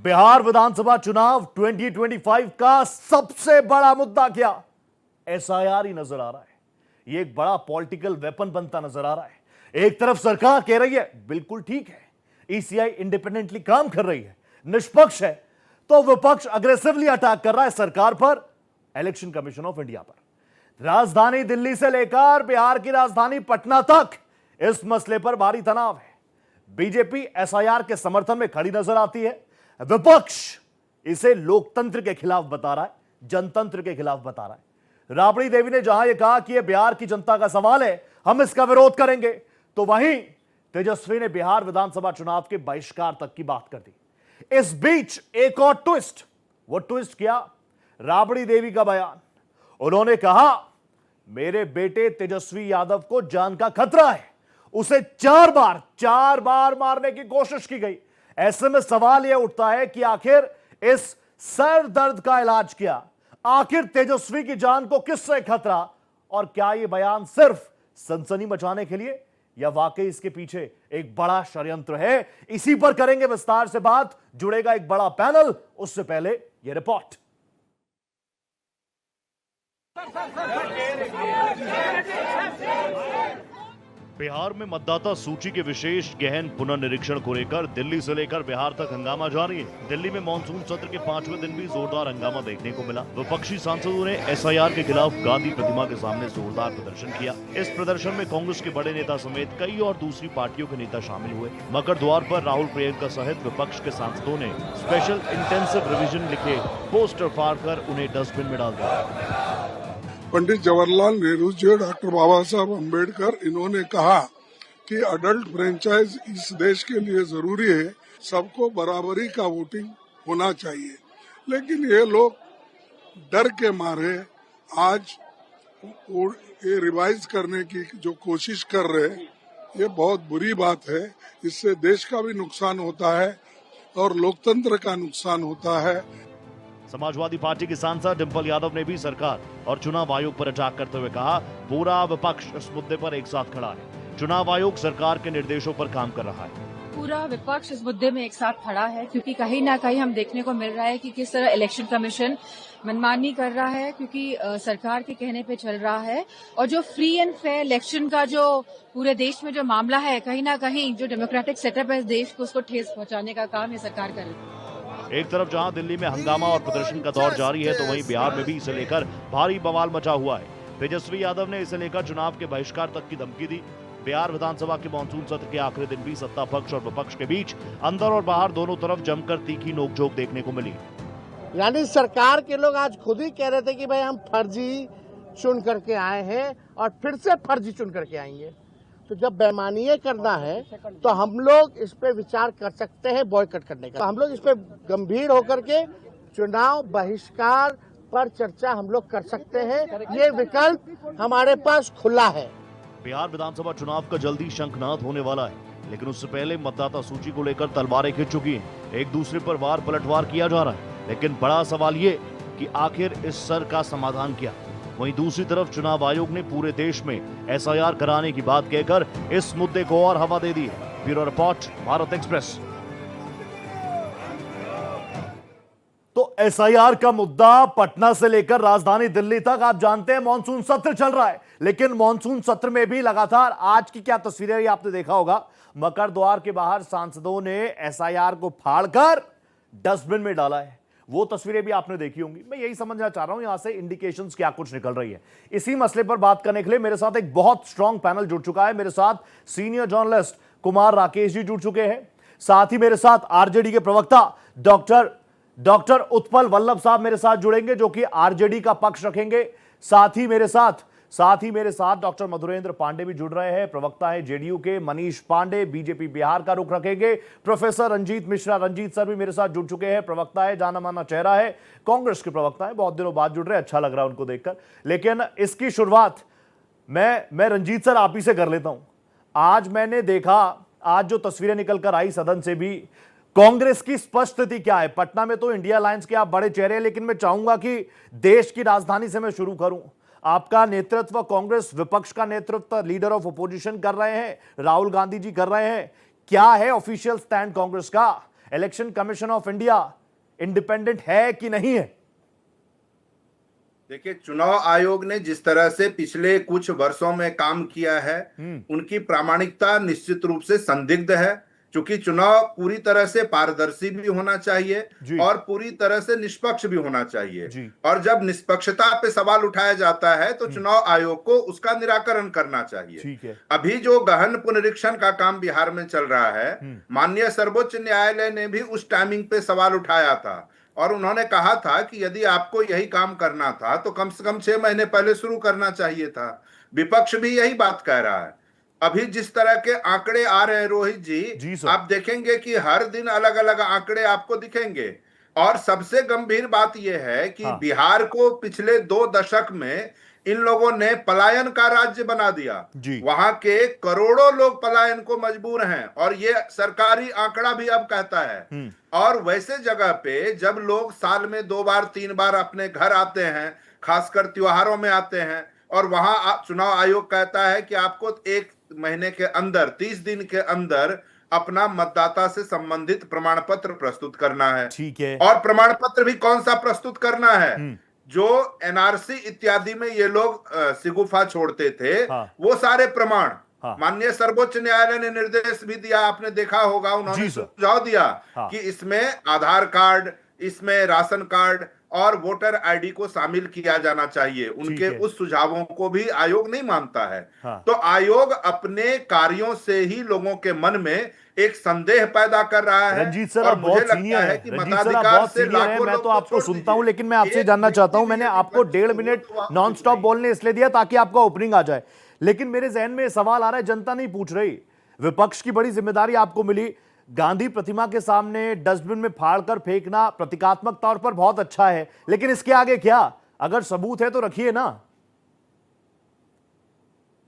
बिहार विधानसभा चुनाव 2025 का सबसे बड़ा मुद्दा क्या? एसआईआर ही नजर आ रहा है। ये एक बड़ा पॉलिटिकल वेपन बनता नजर आ रहा है। एक तरफ सरकार कह रही है बिल्कुल ठीक है, ईसीआई इंडिपेंडेंटली काम कर रही है, निष्पक्ष है, तो विपक्ष अग्रेसिवली अटैक कर रहा है सरकार पर, इलेक्शन कमीशन ऑफ इंडिया पर। राजधानी दिल्ली से लेकर बिहार की राजधानी पटना तक इस मसले पर भारी तनाव है। बीजेपी एसआईआर के समर्थन में खड़ी नजर आती है, विपक्ष इसे लोकतंत्र के खिलाफ बता रहा है, जनतंत्र के खिलाफ बता रहा है। राबड़ी देवी ने जहां यह कहा कि यह बिहार की जनता का सवाल है, हम इसका विरोध करेंगे, तो वहीं तेजस्वी ने बिहार विधानसभा चुनाव के बहिष्कार तक की बात कर दी। इस बीच एक और ट्विस्ट, वो ट्विस्ट क्या? राबड़ी देवी का बयान। उन्होंने कहा मेरे बेटे तेजस्वी यादव को जान का खतरा है, उसे चार बार मारने की कोशिश की गई। ऐसे में सवाल यह उठता है कि आखिर इस सर दर्द का इलाज क्या? आखिर तेजस्वी की जान को किससे खतरा? और क्या यह बयान सिर्फ सनसनी मचाने के लिए या वाकई इसके पीछे एक बड़ा षड्यंत्र है? इसी पर करेंगे विस्तार से बात। जुड़ेगा एक बड़ा पैनल, उससे पहले यह रिपोर्ट। बिहार में मतदाता सूची के विशेष गहन पुनर्निरीक्षण को लेकर दिल्ली से लेकर बिहार तक हंगामा जारी है। दिल्ली में मानसून सत्र के 5वें दिन भी जोरदार हंगामा देखने को मिला। विपक्षी सांसदों ने एसआईआर के खिलाफ गांधी प्रतिमा के सामने जोरदार प्रदर्शन किया। इस प्रदर्शन में कांग्रेस के बड़े नेता समेत कई और दूसरी पार्टियों के नेता शामिल हुए। मकर द्वार पर राहुल प्रियंका सहित विपक्ष के सांसदों ने स्पेशल इंटेंसिव रिविजन लिखे पोस्टर फाड़कर उन्हें डस्टबिन में डाल दिया। पंडित जवाहरलाल नेहरू जी, डॉक्टर बाबा साहब अम्बेडकर, इन्होंने कहा कि अडल्ट फ्रेंचाइज इस देश के लिए जरूरी है, सबको बराबरी का वोटिंग होना चाहिए। लेकिन ये लोग डर के मारे आज ये रिवाइज करने की जो कोशिश कर रहे हैं, ये बहुत बुरी बात है। इससे देश का भी नुकसान होता है और लोकतंत्र का नुकसान होता है। समाजवादी पार्टी की सांसद डिंपल यादव ने भी सरकार और चुनाव आयोग पर अटैक करते हुए कहा पूरा विपक्ष इस मुद्दे पर एक साथ खड़ा है। चुनाव आयोग सरकार के निर्देशों पर काम कर रहा है। पूरा विपक्ष इस मुद्दे में एक साथ खड़ा है, क्योंकि कहीं ना कहीं हम देखने को मिल रहा है कि किस तरह इलेक्शन कमीशन मनमानी कर रहा है, क्योंकि सरकार के कहने पे चल रहा है। और जो फ्री एंड फेयर इलेक्शन का जो पूरे देश में जो मामला है, कहीं ना कहीं जो डेमोक्रेटिक सेटअप है इस देश को, उसको ठेस पहुंचाने का काम ये सरकार कर रही है। एक तरफ जहां दिल्ली में हंगामा और प्रदर्शन का दौर जारी है, तो वहीं बिहार में भी इसे लेकर भारी बवाल मचा हुआ है। तेजस्वी यादव ने इसे लेकर चुनाव के बहिष्कार तक की धमकी दी। बिहार विधानसभा के मानसून सत्र के आखिरी दिन भी सत्ता पक्ष और विपक्ष के बीच अंदर और बाहर दोनों तरफ जमकर तीखी नोकझोंक देखने को मिली। यानी सरकार के लोग आज खुद ही कह रहे थे कि भाई हम फर्जी चुन करके आए हैं और फिर से फर्जी चुन करके आएंगे। तो जब बेईमानी करना है तो हम लोग इस पे विचार कर सकते हैं बॉयकॉट करने का। हम लोग इस पे गंभीर होकर के चुनाव बहिष्कार पर चर्चा हम लोग कर सकते हैं। ये विकल्प हमारे पास खुला है। बिहार विधानसभा चुनाव का जल्दी शंखनाद होने वाला है, लेकिन उससे पहले मतदाता सूची को लेकर तलवारें खिंच चुकी हैं। एक दूसरे पर वार पलटवार किया जा रहा है, लेकिन बड़ा सवाल ये कि आखिर इस सर का समाधान क्या? वहीं दूसरी तरफ चुनाव आयोग ने पूरे देश में एसआईआर कराने की बात कहकर इस मुद्दे को और हवा दे दी है। Bureau report, Bharat express. तो एसआईआर का मुद्दा पटना से लेकर राजधानी दिल्ली तक, आप जानते हैं मानसून सत्र चल रहा है, लेकिन मानसून सत्र में भी लगातार आज की क्या तस्वीरें आपने देखा होगा। मकर द्वार के बाहर सांसदों ने एसआईआर को फाड़कर डस्टबिन में डाला है। वो तस्वीरें भी आपने देखी होंगी। मैं यही समझना चाह रहा हूं यहां से इंडिकेशंस क्या कुछ निकल रही है। इसी मसले पर बात करने के लिए मेरे साथ एक बहुत स्ट्रांग पैनल जुड़ चुका है। मेरे साथ सीनियर जर्नलिस्ट कुमार राकेश जी जुड़ चुके हैं, साथ ही मेरे साथ आरजेडी के प्रवक्ता डॉक्टर उत्पल वल्लभ साहब मेरे साथ जुड़ेंगे, जो कि आरजेडी का पक्ष रखेंगे। साथ ही मेरे साथ डॉक्टर मधुरेंद्र पांडे भी जुड़ रहे हैं, प्रवक्ता है जेडीयू के। मनीष पांडे बीजेपी बिहार का रुख रखेंगे। प्रोफेसर रंजीत मिश्रा, रंजीत सर भी मेरे साथ जुड़ चुके हैं, प्रवक्ता है, जाना माना चेहरा है, कांग्रेस के प्रवक्ता है, बहुत दिनों बाद जुड़ रहे हैं, अच्छा लग रहा है उनको देखकर। लेकिन इसकी शुरुआत मैं रंजीत सर आप ही से कर लेता हूं। आज मैंने देखा, आज जो तस्वीरें निकल कर आई सदन से भी, कांग्रेस की स्पष्ट स्थिति क्या है? पटना में तो इंडिया अलायंस के आप बड़े चेहरे हैं, लेकिन मैं चाहूंगा कि देश की राजधानी से मैं शुरू करूं। आपका नेतृत्व कांग्रेस, विपक्ष का नेतृत्व लीडर ऑफ अपोजिशन कर रहे हैं, राहुल गांधी जी कर रहे हैं। क्या है ऑफिशियल स्टैंड कांग्रेस का? Election commission of India independent है कि नहीं है? देखिए, चुनाव आयोग ने जिस तरह से पिछले कुछ वर्षों में काम किया है, उनकी प्रामाणिकता निश्चित रूप से संदिग्ध है, क्योंकि चुनाव पूरी तरह से पारदर्शी भी होना चाहिए और पूरी तरह से निष्पक्ष भी होना चाहिए। और जब निष्पक्षता पे सवाल उठाया जाता है तो चुनाव आयोग को उसका निराकरण करना चाहिए। अभी जो गहन पुनरीक्षण का काम बिहार में चल रहा है, माननीय सर्वोच्च न्यायालय ने भी उस टाइमिंग पे सवाल उठाया था और उन्होंने कहा था कि यदि आपको यही काम करना था तो कम से कम 6 महीने पहले शुरू करना चाहिए था। विपक्ष भी यही बात कह रहा है। अभी जिस तरह के आंकड़े आ रहे हैं रोहित जी आप देखेंगे कि हर दिन अलग अलग आंकड़े आपको दिखेंगे। और सबसे गंभीर बात यह है कि बिहार को पिछले 2 दशक में इन लोगों ने पलायन का राज्य बना दिया। वहां के करोड़ों लोग पलायन को मजबूर हैं और ये सरकारी आंकड़ा भी अब कहता है। और वैसे जगह पे जब लोग साल में 2 बार 3 बार अपने घर आते हैं, खासकर त्योहारों में आते हैं, और वहां चुनाव आयोग कहता है कि आपको 1 महीने के अंदर 30 दिन के अंदर अपना मतदाता से संबंधित प्रमाण पत्र प्रस्तुत करना है। ठीक है। और प्रमाण पत्र भी कौन सा प्रस्तुत करना है? जो एनआरसी इत्यादि में ये लोग सिगुफा छोड़ते थे, वो सारे प्रमाण माननीय सर्वोच्च न्यायालय ने निर्देश भी दिया, आपने देखा होगा, उन्होंने सुझाव दिया कि इसमें आधार कार्ड, इसमें राशन कार्ड और वोटर आईडी को शामिल किया जाना चाहिए। उनके उस सुझावों को भी आयोग नहीं मानता है। तो आयोग अपने कार्यों से ही लोगों के मन में एक संदेह पैदा कर रहा है। रंजीत सर आप बहुत सीनियर हैं, रंजीत सर आप बहुत सीनियर हैं, मैं तो आपको सुनता हूं, लेकिन मैं आपसे जानना चाहता हूं, मैंने आपको 1.5 मिनट नॉन स्टॉप बोलने इसलिए दिया ताकि आपका ओपनिंग आ जाए, लेकिन मेरे जहन में सवाल आ रहा है, जनता नहीं पूछ रही। विपक्ष की बड़ी जिम्मेदारी आपको मिली, गांधी प्रतिमा के सामने डस्टबिन में फाड़कर फेंकना प्रतीकात्मक तौर पर बहुत अच्छा है, लेकिन इसके आगे क्या? अगर सबूत है तो रखिए ना।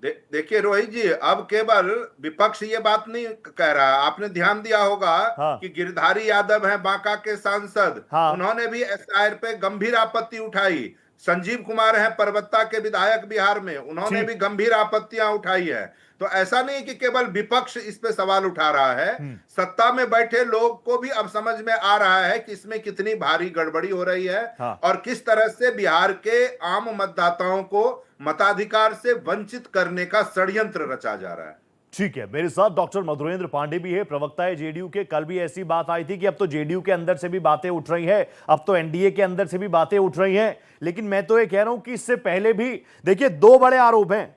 देखिए रोहित जी, अब केवल विपक्ष ये बात नहीं कह रहा। आपने ध्यान दिया होगा कि गिरधारी यादव हैं बांका के सांसद, उन्होंने भी एसआईआर पे गंभीर आपत्ति उठाई। संजीव कुमार हैं परबत्ता के विधायक बिहार में, उन्होंने भी गंभीर आपत्तियां उठाई है। तो ऐसा नहीं कि केवल विपक्ष इस पे सवाल उठा रहा है, सत्ता में बैठे लोग को भी अब समझ में आ रहा है कि इसमें कितनी भारी गड़बड़ी हो रही है और किस तरह से बिहार के आम मतदाताओं को मताधिकार से वंचित करने का षड्यंत्र रचा जा रहा है। ठीक है, मेरे साथ डॉक्टर मधुरेंद्र पांडे भी है, प्रवक्ता है जेडीयू के। कल भी ऐसी बात आई थी कि अब तो जेडीयू के अंदर से भी बातें उठ रही हैं, अब तो एनडीए के अंदर से भी बातें उठ रही हैं, लेकिन मैं तो ये कह रहा हूं कि इससे पहले भी देखिए 2 बड़े आरोप हैं।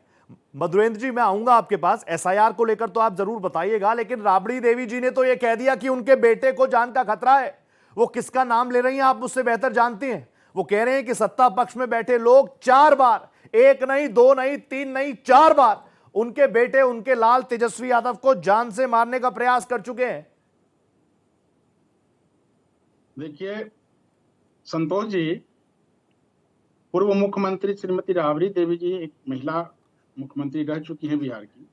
मधुरेंद्र जी मैं आऊंगा आपके पास, एसआईआर को लेकर तो आप जरूर बताइएगा, लेकिन राबड़ी देवी जी ने तो यह कह दिया कि उनके बेटे को जान का खतरा है। वो किसका नाम ले रही हैं आप मुझसे बेहतर जानती हैं। वो कह रहे हैं कि सत्ता पक्ष में बैठे लोग 4 बार, 1 नहीं 2 नहीं 3 नहीं 4 बार उनके बेटे, उनके लाल तेजस्वी यादव को जान से मारने का प्रयास कर चुके हैं। देखिए संतोष जी, पूर्व मुख्यमंत्री श्रीमती राबड़ी देवी जी एक महिला मुख्यमंत्री रह चुकी हैं बिहार की।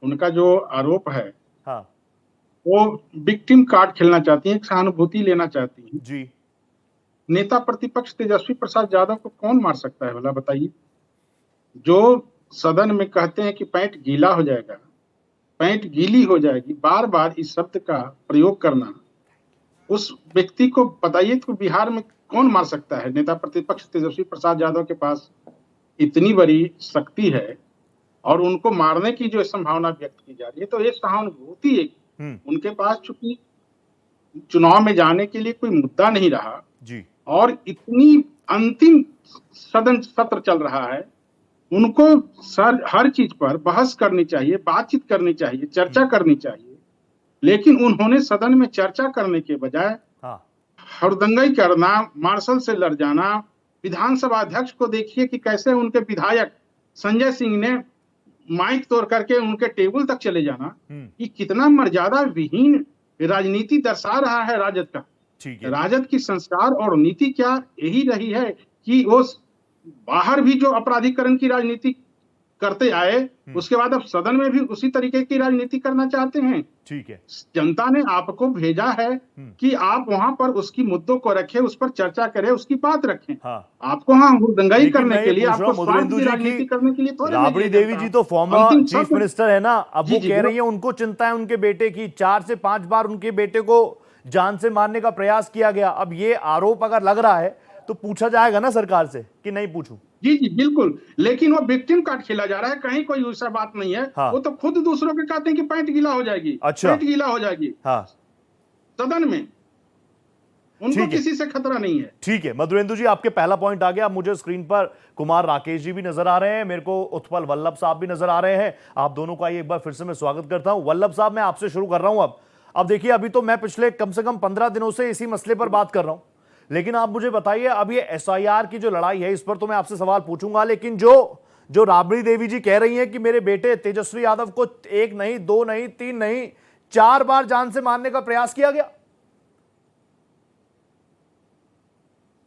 उनका जो आरोप है वो विक्टिम कार्ड खेलना चाहती हैं, सहानुभूति लेना चाहती हैं जी। नेता प्रतिपक्ष तेजस्वी प्रसाद यादव को कौन मार सकता है भला बताइए? जो सदन में कहते हैं कि पैंट गीला हो जाएगा, पैंट गीली हो जाएगी, बार बार इस शब्द का प्रयोग करना, उस व्यक्ति को बताइए तो बिहार में कौन मार सकता है? नेता प्रतिपक्ष तेजस्वी प्रसाद यादव के पास इतनी बड़ी शक्ति है और उनको मारने की जो संभावना व्यक्त की जा रही है, तो ये सहानुभूति है उनके पास, चूंकि चुनाव में जाने के लिए कोई मुद्दा नहीं रहा जी, और इतनी अंतिम सदन सत्र चल रहा है, उनको हर चीज पर बहस करनी चाहिए, बातचीत करनी चाहिए, चर्चा करनी चाहिए, लेकिन उन्होंने सदन में चर्चा करने के बजाय हड़दंगई करना, मार्शल से लड़ जाना। विधानसभा अध्यक्ष को देखिए कि कैसे उनके विधायक संजय सिंह ने माइक तोड़ करके उनके टेबल तक चले जाना, कि कितना मर्यादा विहीन राजनीति दर्शा रहा है राजद का। राजद की संस्कार और नीति क्या यही रही है कि वो बाहर भी जो अपराधीकरण की राजनीति करते आए, उसके बाद अब सदन में भी उसी तरीके की राजनीति करना चाहते हैं। ठीक है, जनता ने आपको भेजा है कि आप वहां पर उसकी मुद्दों को रखें, उस पर चर्चा करें, उसकी बात रखें। हाँ। आपको दंगाई लेकिन करने मैं के ये लिए, पूछ रहा आपको हूं, स्वार्थ मधुरेंदु की जी राजनीति की करने के लिए थोड़े राबड़ी भेजी है देवी जनता। जी तो फॉर्मर अंतिम चीफ शब्द- मिनिस्टर है ना, अब वो जी, कह रही है उनको चिंता है उनके बेटे की, 4 से 5 बार उनके बेटे को जान से मारने का प्रयास किया गया। अब ये आरोप अगर लग रहा है तो पूछा जाएगा ना सरकार से कि नहीं पूछूं? जी जी बिल्कुल, लेकिन वो विक्टिम कार्ड खेला जा रहा है, कहीं कोई ऐसा बात नहीं है। हाँ। वो तो खुद दूसरों के कहते हैं कि पैंट गीला हो जाएगी, अच्छा। पैंट गीला हो जाएगी हाँ, सदन में, उनको ठीक है। किसी से खतरा नहीं है। ठीक है मधुरेंदु जी, आपके पहला पॉइंट आ गया। मुझे स्क्रीन पर कुमार राकेश जी भी नजर आ रहे हैं, मेरे को उत्पल वल्लभ साहब भी नजर आ रहे हैं। आप दोनों का एक बार फिर से मैं स्वागत करता हूं। वल्लभ साहब, मैं आपसे शुरू कर रहा हूं। अब देखिए, अभी तो मैं पिछले कम से कम 15 दिनों से इसी मसले पर बात कर रहा हूं, लेकिन आप मुझे बताइए, अब ये एसआईआर की जो लड़ाई है, इस पर तो मैं आपसे सवाल पूछूंगा, लेकिन जो राबड़ी देवी जी कह रही हैं कि मेरे बेटे तेजस्वी यादव को 1 नहीं, 2 नहीं, 3 नहीं, 4 बार जान से मारने का प्रयास किया गया।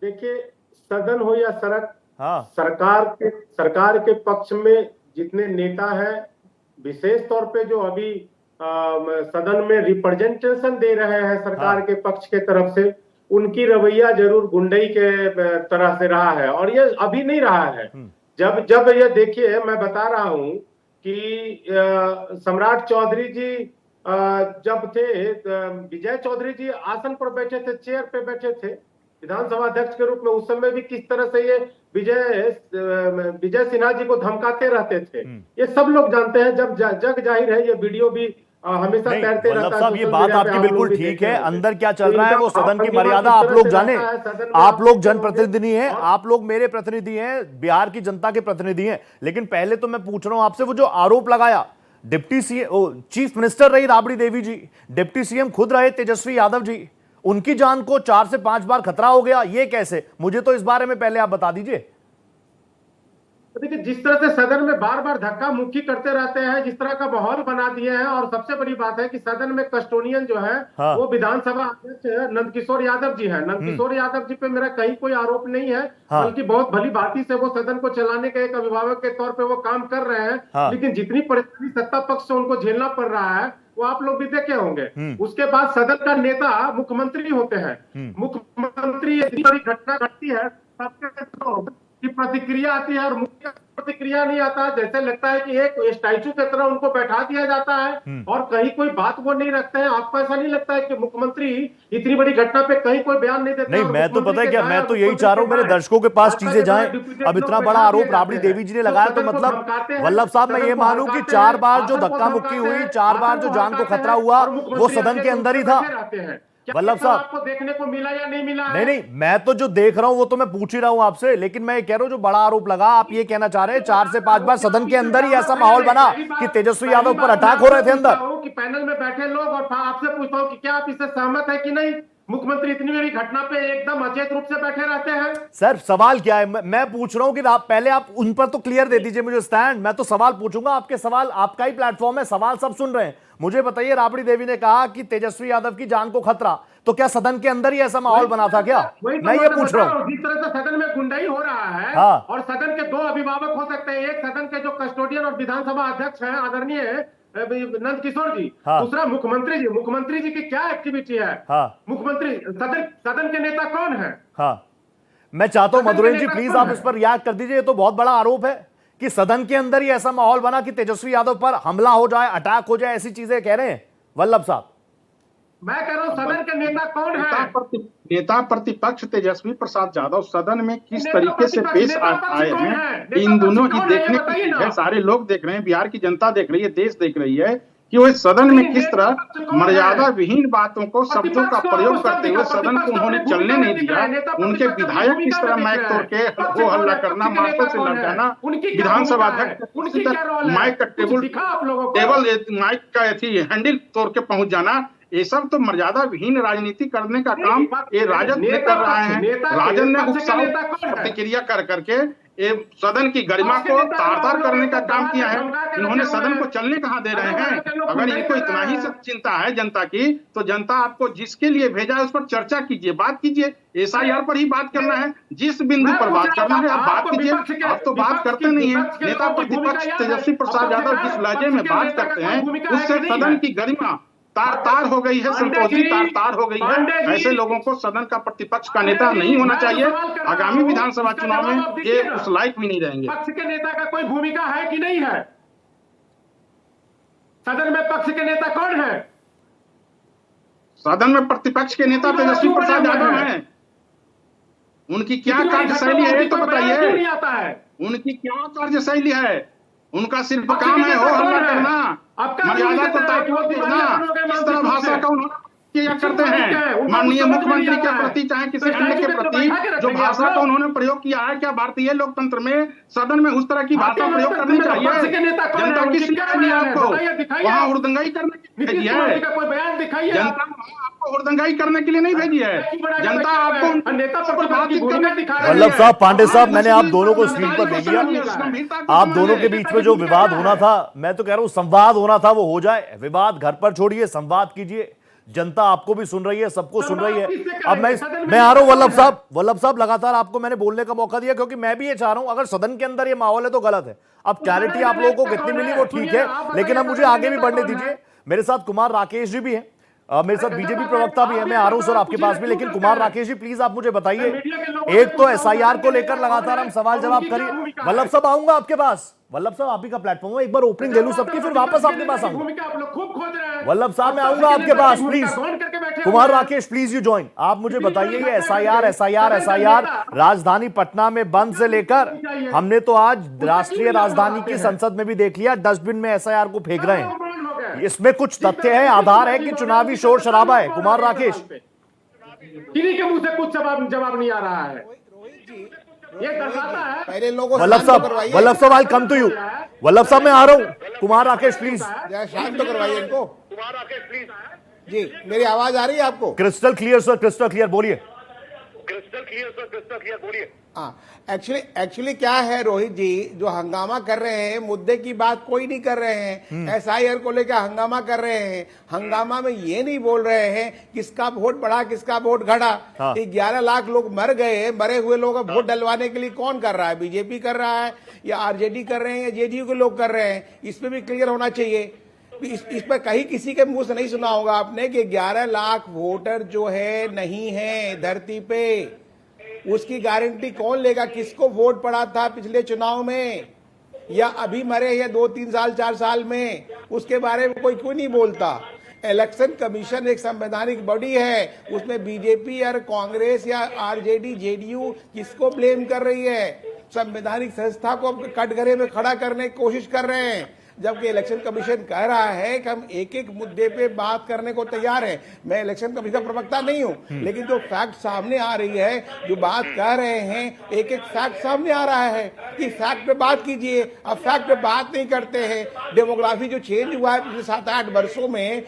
देखिए, सदन हो या सड़क, हाँ, सरकार के पक्ष में जितने नेता हैं, विशेष तौर पे जो अभी सदन में रिप्रेजेंटेशन दे रहे हैं सरकार हाँ। के पक्ष के तरफ से, उनकी रवैया जरूर गुंडई के तरह से रहा है, और ये अभी नहीं रहा है। जब ये देखिए, मैं बता रहा हूं कि सम्राट चौधरी जी जब थे, विजय चौधरी जी आसन पर बैठे थे, चेयर पे बैठे थे विधानसभा अध्यक्ष के रूप में, उस समय भी किस तरह से ये विजय सिन्हा जी को धमकाते रहते थे, ये सब लोग जानते हैं। जब जग जाहिर है, ये वीडियो भी हमेशा नहीं तैरते वल्लभ रहता है। साहब, ये सोशल बात मीडिया पे आपकी आप बिल्कुल लोग भी ठीक देखे है, होंगे। अंदर क्या तो चल रहा है इनका वो सदन की आतंकवाद मर्यादा इस आप तरह लोग से जाने। रहता है, सदन में आप लोग देखे होंगे। जनप्रतिनिधि हैं, आप लोग मेरे प्रतिनिधि हैं, बिहार की जनता के प्रतिनिधि हैं। लेकिन पहले तो मैं पूछ रहा हूं आपसे, वो जो आरोप लगाया, डिप्टी सीएम, चीफ मिनिस्टर रही राबड़ी देवी जी, डिप्टी सीएम खुद रहे तेजस्वी यादव जी, उनकी जान को 4 से 5 बार खतरा हो गया, ये कैसे? मुझे तो इस बारे में पहले आप बता दीजिए। देखिए, जिस तरह से सदन में बार बार धक्का मुक्की करते रहते हैं, जिस तरह का माहौल बना दिए हैं, और सबसे बड़ी बात है कि सदन में कस्टोडियन जो है, हाँ। वो विधानसभा अध्यक्ष नंदकिशोर यादव जी है। नंदकिशोर यादव जी पे मेरा कहीं कोई आरोप नहीं है, हाँ। बल्कि बहुत भली भांति से वो सदन को चलाने के एक अभिभावक के तौर पे वो काम कर रहे हैं। हाँ। लेकिन जितनी परेशानी सत्ता पक्ष से उनको झेलना पड़ रहा है, वो आप लोग भी देखे होंगे। उसके बाद सदन का नेता मुख्यमंत्री होते हैं। मुख्यमंत्री इतनी बड़ी घटना घटती है, सबके की प्रतिक्रिया आती है, और मुख्य प्रतिक्रिया नहीं आता। जैसे लगता है कि एक स्टैचू की तरह उनको बैठा दिया जाता है, और कहीं कोई बात वो नहीं रखते हैं। आपको ऐसा नहीं लगता है कि मुख्यमंत्री इतनी बड़ी घटना पे कहीं कोई बयान नहीं देते? नहीं, मैं तो पता है क्या, मैं तो यही चाह रहा हूं मेरे दर्शकों के पास चीजें जाएं। अब इतना बड़ा आरोप राबड़ी देवी जी ने लगाया, तो मतलब वल्लभ साहब, मैं ये मानूं कि 4 बार जो धक्का मुक्की हुई, 4 बार जो जान को खतरा हुआ, वो सदन के अंदर ही था। वल्लभ साहब, आपको देखने को मिला या नहीं मिला? नहीं, मैं तो जो देख रहा हूं वो तो मैं पूछ ही रहा हूं आपसे, लेकिन मैं ये कह रहा हूं जो बड़ा आरोप लगा, आप ये कहना चाह रहे हैं 4 से 5 बार सदन के अंदर ही ऐसा माहौल बना कि तेजस्वी यादव पर अटैक हो रहे थे अंदर। कि पैनल में बैठे लोग, और आपसे पूछता हूं कि क्या आप इससे सहमत है कि नहीं? मुख्यमंत्री इतनी बड़ी घटना पे एकदम अचेत रूप से बैठे रहते हैं। सर, सवाल क्या है? मैं पूछ रहा हूं कि पहले आप उन पर तो क्लियर दे दीजिए मुझे स्टैंड। मैं तो सवाल पूछूंगा, आपके सवाल, आपका ही प्लेटफॉर्म है, सवाल सब सुन रहे हैं। मुझे बताइए, राबड़ी देवी ने कहा कि तेजस्वी यादव की जान को खतरा, तो क्या सदन के अंदर ही ऐसा माहौल बना था क्या? मैं ये पूछ रहा हूँ। जिस तरह से सदन में गुंडाई हो रहा है, हाँ। और सदन के 2 अभिभावक हो सकते हैं, एक सदन के जो कस्टोडियन और विधानसभा अध्यक्ष हैं आदरणीय नंदकिशोर जी, हाँ। दूसरा मुख्यमंत्री जी की क्या एक्टिविटी है? हाँ। मुख्यमंत्री, सदन के नेता कौन है? हाँ, मैं चाहता हूं सदन के मधुरेंद्र जी, नेता प्लीज कौन आप है? इस पर रिएक्ट कर दीजिए। ये तो बहुत बड़ा आरोप है कि सदन के अंदर ही ऐसा माहौल बना कि तेजस्वी यादव पर हमला हो जाए, अटैक हो जाए, ऐसी चीजें कह रहे हैं वल्लभ साहब। मैं कह रहा हूं, सदन के नेता कौन है? नेता प्रतिपक्ष तेजस्वी प्रसाद यादव सदन में किस नेता तरीके से प्रतिपक्ष, पेश नेता पक्ष आए कौन हैं, है? नेता इन दोनों पक्ष की कौन है? ये देखने बताइए की ना। है, सारे लोग देख रहे हैं, बिहार की जनता देख रही है, देश देख रही है कि वो सदन में किस तरह मर्यादा विहीन बातों को, शब्दों का प्रयोग करते हुए सदन को उन्होंने चलने नहीं दिया। उनके विधायक किस तरह माइक तोड़ के हो हल्ला करना, मार्चों से लड़ जाना, विधानसभा अध्यक्ष माइक का टेबल माइक का हैंडल तोड़ के पहुंच जाना, ये सब तो मर्यादा विहीन राजनीति करने का काम ये राजद ने कर रहा है। राजद ने उत्साह प्रतिक्रिया कर करके ये सदन की गरिमा को तार-तार करने का काम किया है। इन्होंने सदन को चलने कहाँ दे रहे हैं? अगर इनको इतना ही चिंता है जनता की, तो जनता आपको जिसके लिए भेजा है उस पर चर्चा कीजिए, बात कीजिए। एसआईआर पर ही बात करना है, जिस बिंदु पर बात करना है आप बात कीजिए। आप तो बात करते नहीं है। नेता प्रतिपक्ष तेजस्वी प्रसाद यादव जिस लहजे में बात करते हैं उससे सदन की गरिमा तार-तार हो गई है। संतोष जी, तार-तार हो गई है। ऐसे लोगों को सदन का प्रतिपक्ष का नेता नहीं होना चाहिए। आगामी विधानसभा चुनाव में ये उस लायक भी नहीं रहेंगे। पक्ष के नेता का कोई भूमिका है कि नहीं है? सदन में पक्ष के नेता कौन है? सदन में प्रतिपक्ष के नेता तेजस्वी प्रसाद यादव हैं। उनकी क्या कार्यशैली है ये तो बताइए। आता है उनकी क्या कार्यशैली है? उनका सिर्फ काम है हो हल्ला करना, मर्यादा को ताकूत देना। किस तरह भाषा का उन्होंने किया करते हैं माननीय मुख्यमंत्री के प्रति, चाहे किसी अन्य के प्रति, जो भाषा का उन्होंने प्रयोग किया है, क्या भारतीय लोकतंत्र में सदन में उस तरह की भाषा प्रयोग करनी चाहिए? जनता की शिकायत है आपको वहाँ हुड़दंगाई करने के लिए भेजी है। जनता आपको हुड़दंगाई करने के लिए नहीं भेजी है। जनता आपको वल्लभ साहब, पांडे साहब, मैंने आप दोनों को स्क्रीन पर देख लिया। आप दोनों के बीच में जो विवाद होना था, मैं तो कह रहा हूं संवाद होना था, वो हो जाए। विवाद घर पर छोड़िए, संवाद कीजिए। जनता आपको भी सुन रही है, सबको सुन रही है। अब मैं आ रहा हूं वल्लभ साहब, लगातार आपको मैंने बोलने का मौका दिया क्योंकि मैं भी ये चाह रहा हूं, अगर सदन के अंदर ये माहौल है तो गलत है। अब क्लैरिटी आप लोगों को कितनी मिली वो ठीक है, लेकिन अब मुझे आगे भी बढ़ने दीजिए। मेरे साथ कुमार राकेश जी भी हैं, मेरे साथ बीजेपी प्रवक्ता भी है। मैं आ रहा हूं सर आपके पास भी, लेकिन कुमार राकेश जी प्लीज आप मुझे बताइए, एक तो एसआईआर को लेकर लगातार हम सवाल जवाब करिए। वल्लभ साहब आऊंगा आपके पास। वल्लभ साहब आप ही का प्लेटफॉर्म है, एक बार ओपनिंग ले लूं सबकी, फिर वापस आपके पास आऊंगा। वल्लभ साहब मैं आऊंगा आपके पास, please. Kumar Rakesh please you join. आप मुझे बताइए ये एसआईआर राजधानी पटना में बंद से लेकर, हमने तो आज राष्ट्रीय राजधानी की संसद में भी देख लिया, डस्टबिन में एसआईआर को फेंक रहे हैं। इसमें कुछ तथ्य है, आधार है कि चुनावी शोर शराबा है? कुमार राकेश, किन्हीं के मुंह से कुछ जवाब नहीं आ रहा है। ये दर्शाता है पहले लोगों को वल्लभ साहब आई कम टू यू। वल्लभ साहब मैं आ रहा हूं। कुमार राकेश प्लीज शांत तो करवाइए इनको। कुमार राकेश प्लीज जी, मेरी आवाज आ रही है आपको? Crystal clear sir, crystal clear, बोलिए। हाँ, एक्चुअली क्या है रोहित जी, जो हंगामा कर रहे हैं, मुद्दे की बात कोई नहीं कर रहे हैं। एसआईआर को लेकर हंगामा कर रहे हैं। हंगामा में ये नहीं बोल रहे हैं किसका वोट बढ़ा किसका वोट घटा। 11 लाख लोग मर गए, मरे हुए लोगों का वोट डलवाने के लिए कौन कर रहा है? बीजेपी कर रहा है या आरजेडी कर रहे हैं या जेडीयू के लोग कर रहे हैं? इसमें भी क्लियर होना चाहिए। इस पर कहीं किसी के मुंह से नहीं सुना होगा आपने कि 11 लाख वोटर जो है नहीं है धरती पे। उसकी गारंटी कौन लेगा? किसको वोट पड़ा था पिछले चुनाव में, या अभी मरे या 2-3 साल 4 साल में? उसके बारे में कोई क्यों नहीं बोलता? इलेक्शन कमीशन एक संवैधानिक बॉडी है, उसमें बीजेपी या कांग्रेस या आरजेडी जेडीयू किसको ब्लेम कर रही है? संवैधानिक संस्था को कटघरे में खड़ा करने की कोशिश कर रहे हैं, जबकि इलेक्शन कमीशन कह रहा है कि हम एक एक मुद्दे पे बात करने को तैयार हैं। मैं इलेक्शन कमीशन प्रवक्ता नहीं हूं, लेकिन जो फैक्ट सामने आ रही है, जो बात कह रहे हैं, एक एक फैक्ट सामने आ रहा है कि फैक्ट पे बात कीजिए। अब फैक्ट पे बात नहीं करते हैं। डेमोग्राफी जो चेंज हुआ है पिछले 7-8 वर्षों में,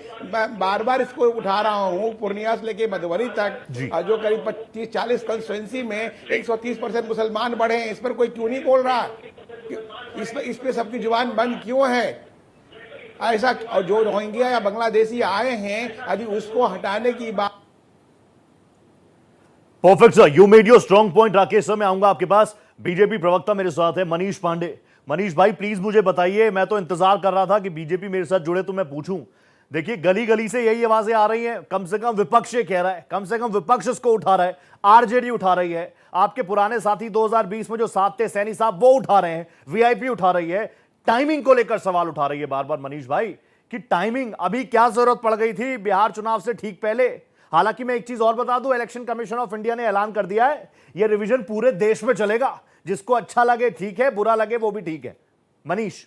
बार बार इसको उठा रहा हूँ, पूर्णिया से लेके मधुबनी तक, जो करीब 25-40 कंस्टिट्यूएंसी में 130% मुसलमान बढ़े हैं। इस पर कोई क्यों नहीं बोल रहा? इस पे सबकी जुबान बंद क्यों है? ऐसा, और जो रोहिंग्या या बांग्लादेशी आए हैं अभी उसको हटाने की बात। Perfect sir, you made your strong point. Rakesh sir मैं आऊंगा आपके पास। बीजेपी प्रवक्ता मेरे साथ है मनीष पांडे। मनीष भाई प्लीज मुझे बताइए, मैं तो इंतजार कर रहा था कि बीजेपी मेरे साथ जुड़े तो मैं पूछूं। देखिए गली गली से यही आवाजें आ रही हैं, कम से कम विपक्ष ये कह रहा है, कम से कम विपक्ष इसको उठा रहा है, आरजेडी उठा रही है, आपके पुराने साथी 2020 में जो साथ थे सैनी साहब वो उठा रहे हैं, वीआईपी उठा रही है, टाइमिंग को लेकर सवाल उठा रही है बार बार मनीष भाई कि टाइमिंग अभी क्या जरूरत पड़ गई थी बिहार चुनाव से ठीक पहले। हालांकि मैं एक चीज और बता दूं, इलेक्शन कमीशन ऑफ इंडिया ने ऐलान कर दिया है यह रिवीजन पूरे देश में चलेगा, जिसको अच्छा लगे ठीक है, बुरा लगे वो भी ठीक है। मनीष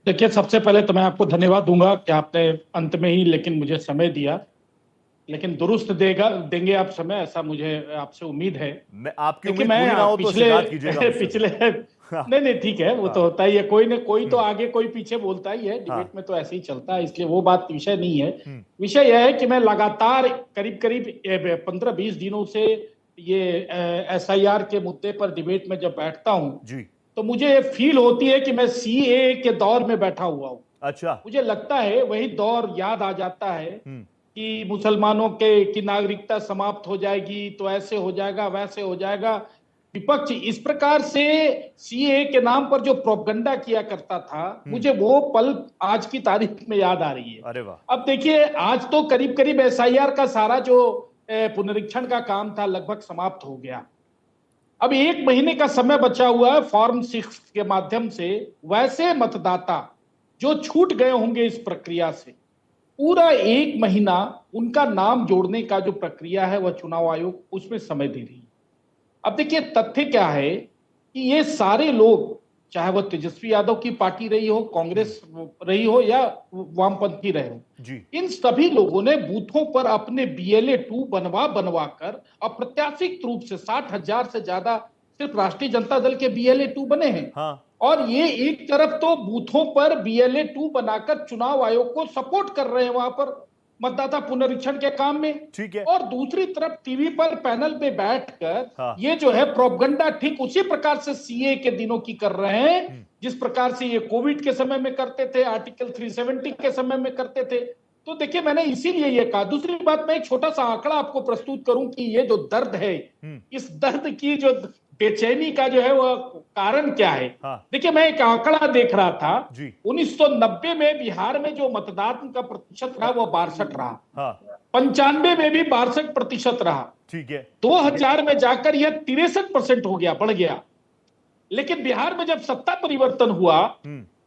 देखिए, सबसे पहले तो मैं आपको धन्यवाद दूंगा कि आपने अंत में ही लेकिन मुझे समय दिया, लेकिन दुरुस्त देंगे आप समय, ऐसा मुझे आपसे उम्मीद है। मैं आपकी उम्मीद पूरी ना हो तो शिकायत कीजिएगा पिछले नहीं ठीक है, वो तो होता ही है, कोई न कोई तो आगे कोई पीछे बोलता ही है, डिबेट में तो ऐसे ही चलता है, इसलिए वो बात विषय नहीं है। विषय यह है कि मैं लगातार करीब 15-20 दिनों से ये SIR के मुद्दे पर डिबेट में जब बैठता हूं जी। तो मुझे फील होती है कि मैं CAA के दौर में बैठा हुआ हूं। अच्छा। मुझे लगता है वही दौर याद आ जाता है कि मुसलमानों की नागरिकता समाप्त हो जाएगी तो ऐसे हो जाएगा, वैसे हो जाएगा। विपक्ष इस प्रकार से CAA के नाम पर जो प्रोपगंडा किया करता था, मुझे वो पल आज की तारीख में याद आ रही है। अरे वाह। अब देखिए, आज तो करीब करीब SIR का सारा जो पुनरीक्षण का काम था लगभग समाप्त हो गया। अब 1 महीने का समय बचा हुआ है फॉर्म 6 के माध्यम से वैसे मतदाता जो छूट गए होंगे इस प्रक्रिया से, पूरा 1 महीना उनका नाम जोड़ने का जो प्रक्रिया है वह चुनाव आयोग उसमें समय दे रही है। अब देखिए, तथ्य क्या है कि ये सारे लोग, चाहे वह तेजस्वी यादव की पार्टी रही हो, कांग्रेस रही हो या वामपंथी रहे हो जी, इन सभी लोगों ने बूथों पर अपने BLA 2 बनवा कर अप्रत्याशित रूप से 60,000 से ज्यादा सिर्फ राष्ट्रीय जनता दल के BLA 2 बने हैं। हाँ। और ये एक तरफ तो बूथों पर BLA 2 बनाकर चुनाव आयोग को सपोर्ट कर रहे हैं वहां पर मतदाता पुनरीक्षण के काम में, ठीक है। और दूसरी तरफ टीवी पर पैनल पे बैठकर हाँ। ये जो है प्रोपगंडा ठीक उसी प्रकार से CAA के दिनों की कर रहे हैं जिस प्रकार से ये कोविड के समय में करते थे, आर्टिकल 370 के समय में करते थे। तो देखिए, मैंने इसीलिए ये कहा। दूसरी बात, मैं एक छोटा सा आंकड़ा आपको प्रस्तुत करूं कि ये जो दर्द है, इस दर्द की जो बेचैनी का जो है वह कारण क्या है। हाँ। देखिए, मैं एक आंकड़ा देख रहा था जी। 1990 में बिहार में जो मतदान का प्रतिशत रहा वह 62 रहा। हाँ। 95 में भी 62% रहा। ठीक है। 2000 में जाकर यह 63% हो गया, बढ़ गया। लेकिन बिहार में जब सत्ता परिवर्तन हुआ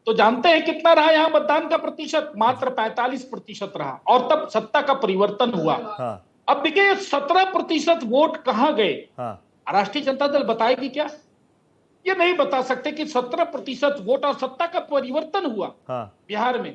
तो जानते हैं कितना रहा यहाँ मतदान का प्रतिशत? मात्र 45% रहा, और तब सत्ता का परिवर्तन हुआ। हाँ। अब देखिए, 17% वोट कहां गए? हाँ। राष्ट्रीय जनता दल बताएगी क्या? ये नहीं बता सकते कि 17% वोट और सत्ता का परिवर्तन हुआ हाँ। बिहार में।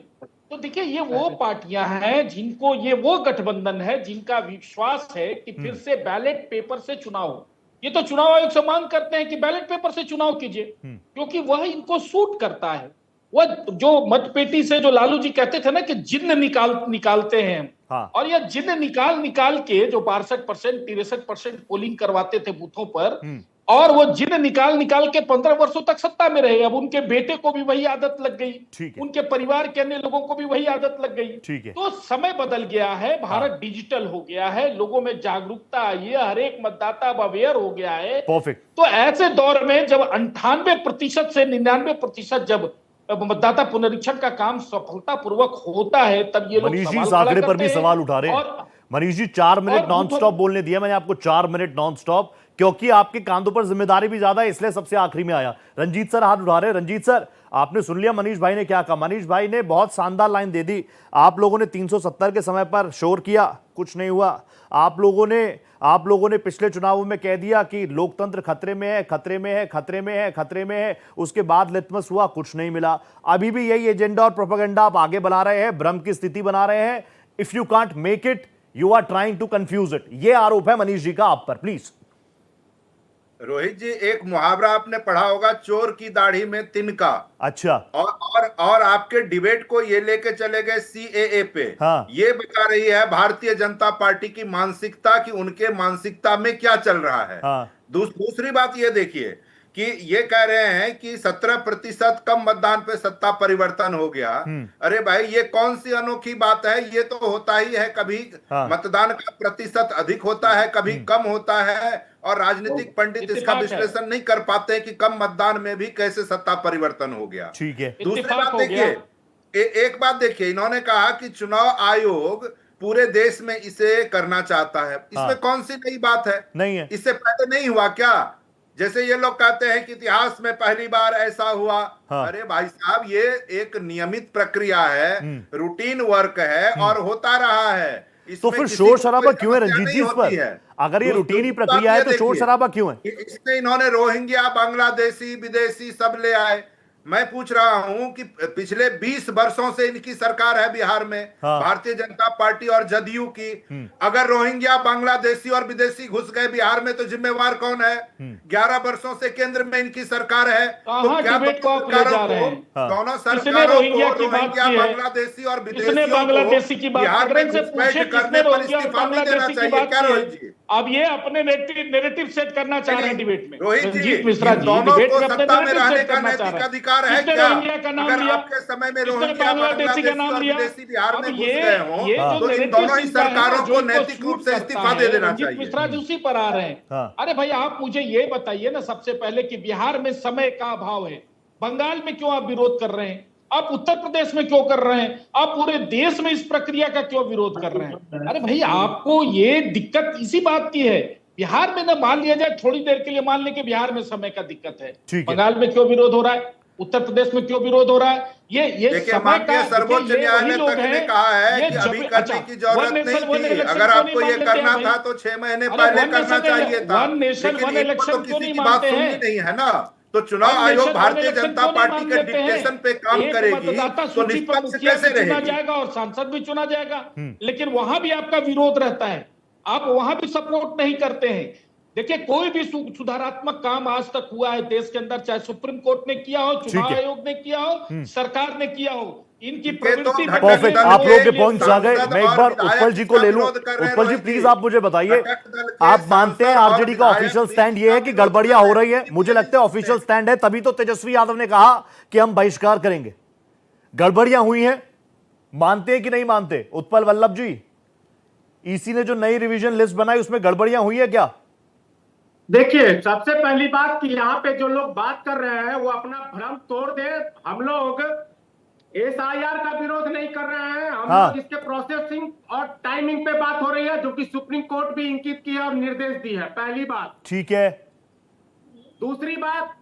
तो देखिए, ये वो पार्टियां हैं जिनको, ये वो गठबंधन है जिनका विश्वास है कि फिर से बैलेट पेपर से चुनाव हो। ये तो चुनाव आयोग से मांग करते हैं कि बैलेट पेपर से चुनाव कीजिए, क्योंकि वह इनको सूट करता है। वह जो मतपेटी से, जो लालू जी कहते थे ना कि जिन्न निकालते हैं हम, हाँ। और यह जिन्न निकाल के जो 62% 63% पोलिंग करवाते थे बूथों पर, और वो जिन्न निकाल के 15 वर्षों तक सत्ता में रहे। अब उनके बेटे को भी वही आदत लग गई, उनके परिवार के अन्य लोगों को भी वही आदत लग गई। ठीक है। तो समय बदल गया है, भारत डिजिटल हो गया है, लोगों में जागरूकता आई है, हर एक मतदाता अब अवेयर हो गया है। परफेक्ट। तो ऐसे दौर में जब 98% से 99% जब मतदाता पुनरीक्षण का काम सफलतापूर्वक होता है, तब ये लोग मनीष जी सवाल इस खड़ा आंकड़े पर करते भी हैं। सवाल उठा रहे हैं। Manish ji 4 minute non stop बोलने दिया मैंने आपको, 4 मिनट नॉन स्टॉप, क्योंकि आपके कांधों पर जिम्मेदारी भी ज्यादा है, इसलिए सबसे आखिरी में आया। रंजीत सर हाथ उठा रहे हैं। रंजीत सर, आपने सुन लिया मनीष भाई ने क्या कहा। मनीष भाई ने बहुत शानदार लाइन दे दी। आप लोगों ने 370 के समय पर शोर किया, कुछ नहीं हुआ। आप लोगों ने पिछले चुनावों में कह दिया कि लोकतंत्र खतरे में है, खतरे में है, खतरे में है, खतरे में है। उसके बाद लिटमस हुआ, कुछ नहीं मिला। अभी भी यही एजेंडा और प्रोपेगेंडा आप आगे बढ़ा रहे हैं, भ्रम की स्थिति बना रहे हैं। If you can't make it, you are trying to confuse it. ये आरोप है मनीष जी का आप पर। प्लीज। रोहित जी, एक मुहावरा आपने पढ़ा होगा, चोर की दाढ़ी में तिनका। अच्छा। और आपके डिबेट को ये लेके चले गए CAA पे। हाँ। ये बता रही है भारतीय जनता पार्टी की मानसिकता कि उनके मानसिकता में क्या चल रहा है। हाँ। दूसरी बात ये देखिए कि ये कह रहे हैं कि 17% कम मतदान पे सत्ता परिवर्तन हो गया। अरे भाई, ये कौन सी अनोखी बात है? ये तो होता ही है, कभी मतदान का प्रतिशत अधिक होता है, कभी कम होता है, और राजनीतिक पंडित इसका विश्लेषण नहीं कर पाते हैं कि कम मतदान में भी कैसे सत्ता परिवर्तन हो गया। ठीक है। दूसरी बात देखिए, एक बात देखिए, इन्होंने कहा कि चुनाव आयोग पूरे देश में इसे करना चाहता है। इसमें कौन सी नई बात है? नहीं है। इससे पहले नहीं हुआ क्या? जैसे ये लोग कहते हैं कि इतिहास में पहली बार ऐसा हुआ। अरे भाई साहब, ये एक नियमित प्रक्रिया है, रूटीन वर्क है, और होता रहा है। तो फिर शोर शराबा क्यों है रंजीत जी इस पर? अगर ये रूटीन ही प्रक्रिया है तो शोर शराबा क्यों है? इसमें इन्होंने रोहिंग्या, बांग्लादेशी, विदेशी सब ले आए। मैं पूछ रहा हूं कि पिछले 20 वर्षों से इनकी सरकार है बिहार में, भारतीय जनता पार्टी और जदयू की। अगर रोहिंग्या, बांग्लादेशी और विदेशी घुस गए बिहार में तो जिम्मेवार कौन है? 11 वर्षों से केंद्र में इनकी सरकार है। तो क्या दोनों सरकारों को रोहिंग्या, बांग्लादेशी और विदेशियों को बिहार में घुसपैठ करने पर इस्तीफा नहीं देना चाहिए क्या रोहित जी? अब ये अपने नैरेटिव सेट करना चाह रहे हैं डिबेट में। रोहित जी, रंजीत मिश्रा इन जी दोनों डिबेट को में अपने सत्ता में नैरेटिव रहने सेट का करना चाह नैतिक रहे हैं। अधिकार है किसने क्या? रोहिंग्या का नाम अगर लिया, आपके समय में किसने रोहिंग्या बांग्लादेशी का नाम बांग्लादेश और लिया? विदेशी बिहार अब में घुस ये गए हों, जो तो इन नैरेटिव दोनों ही सिस्टम है ना, सरकारों जो को इनको नैतिक रूप सूट से करता इस्तीफा है, दे देना रंजीत चाहिए। मिश्रा जी उसी पर आ रहे हैं। हाँ। अरे भाई आप मुझे ये बताइए ना सबसे पहले कि बिहार में समय का अभाव है, बंगाल में क्यों आप विरोध कर रहे हैं, आप उत्तर प्रदेश में क्यों कर रहे हैं, आप पूरे देश में इस प्रक्रिया का क्यों विरोध कर रहे हैं? अरे भाई आपको ये दिक्कत इसी बात की है। बिहार में ना मान लिया जाए, थोड़ी देर के लिए मान लें कि बिहार में समय का दिक्कत है, ठीक है। बंगाल में क्यों विरोध हो रहा है, उत्तर प्रदेश में क्यों विरोध हो रहा है? ये देखिए, समय माननीय का सर्वोच्च देखिए, ये न्यायालय वही लोग तक ने हैं, कहा है ये कि जब अभी करने अच्छा, की वन जरूरत नेशन नहीं वन थी। इलेक्शन अगर क्यों आपको नहीं ये मान लेते करना हैं था भाई? तो 6 महीने अरे पहले वन करना नेशन चाहिए था। वन नेशन लेकिन वन इनको इलेक्शन तो क्यों किसी नहीं की बात मानते सुननी हैं? नहीं है ना। तो चुनाव वन आयोग नेशन वन भारतीय इलेक्शन जनता क्यों नहीं पार्टी मान के लेते हैं? डिक्टेशन पे काम एक करेगी मतदाता तो सूची पर निष्पक्ष मुखिया कैसे भी चुना रहेगी? जाएगा और सांसद भी चुना जाएगा, लेकिन वहां भी आपका विरोध रहता है, आप वहां भी सपोर्ट नहीं करते हैं। देखिए कोई भी सुधारात्मक काम आज तक हुआ है देश के अंदर, चाहे सुप्रीम कोर्ट ने किया हो, चुनाव है। आयोग ने किया हो, सरकार ने किया हो, इनकी ये तो प्रवृत्ति घटक परफेक्ट, दल आप लोगों के के पॉइंट्स आ गए। सांसद मैं एक और बार विधायक उत्पल जी को इसका ले लूं। विरोध कर रहे हैं। उत्पल जी रोहित प्लीज आप मुझे बताइए, घटक दल के आप मानते हैं सांसद और आरजेडी का विधायक ऑफिशियल भी स्टैंड ये है इसका कि विरोध गड़बड़ियां कर हो रहे रही है? हैं। मुझे लगता है ऑफिशियल स्टैंड है, तभी तो तेजस्वी यादव ने कहा कि हम बहिष्कार करेंगे। गड़बड़ियां हुई हैं, मानते हैं कि नहीं मानते? उत्पल वल्लभ जी, ईसी ने जो नई रिवीजन लिस्ट बनाई उसमें गड़बड़ियां हुई है क्या? देखिए, सबसे पहली बात कि यहाँ पे जो लोग बात कर रहे हैं वो अपना भ्रम तोड़ दे। हम लोग एसआईआर का विरोध नहीं कर रहे हैं, हम हाँ। लोग इसके प्रोसेसिंग और टाइमिंग पे बात हो रही है, जो कि सुप्रीम कोर्ट भी इंगित की है और निर्देश दी है। पहली बात। ठीक है। दूसरी बात,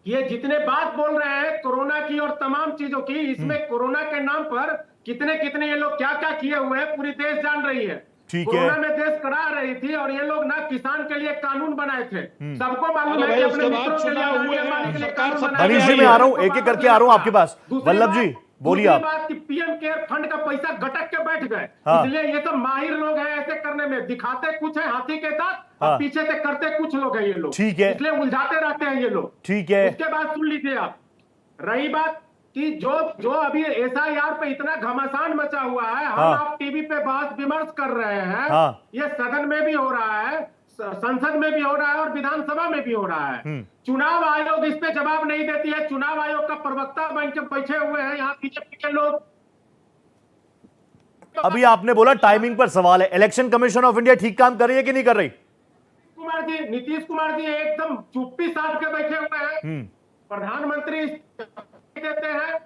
ये जितने बात बोल रहे हैं कोरोना की और तमाम चीजों की, इसमें कोरोना के नाम पर कितने कितने ये लोग क्या क्या किए हुए हैं पूरी देश जान रही है। ठीक है। कोरोना में देश करा रही थी और ये लोग ना किसान के लिए कानून बनाए थे। सबको मालूम अरे है कि भाई, अपने उसके बाद मित्रों के लिए चुनाव हुए गाड़ियां बनाने के लिए सरकार कानून सब बनाए मनीष थे। जी, मैं आ रहा हूं, सबको एक एक पता करके आ रहा हूं चला। आपके पास। दूसरी वल्लभ बात- जी, बोलिए दूसरी आप। बात कि पीएम केयर फंड का पैसा गटक के बैठ गए। हाँ। इसलिए ये सब माहिर लोग हैं ऐसे करने में, दिखाते कुछ है हाथी के साथ हाँ। और पीछे से करते कुछ लोग हैं ये लोग। ठीक है। इसलिए उलझाते रहते हैं ये लोग। ठीक है। उसके बाद सुन लीजिए आप, रही बात कि जो अभी एसआईआर पे इतना घमासान मचा हुआ है, हम हाँ। आप टीवी पे बहस विमर्श कर रहे हैं। हाँ। ये सदन में भी हो रहा है, संसद में भी हो रहा है और विधानसभा में भी हो रहा है। चुनाव आयोग इस पे जवाब नहीं देती है। चुनाव आयोग का प्रवक्ता बन के बैठे हुए हैं यहाँ बीजेपी के लोग। अभी आपने बोला टाइमिंग पर सवाल है, इलेक्शन कमीशन ऑफ इंडिया ठीक काम कर रही है कि नहीं कर रही? कुमार जी, नीतीश कुमार जी एकदम चुप्पी साध के बैठे हुए हैं। प्रधानमंत्री देते हैं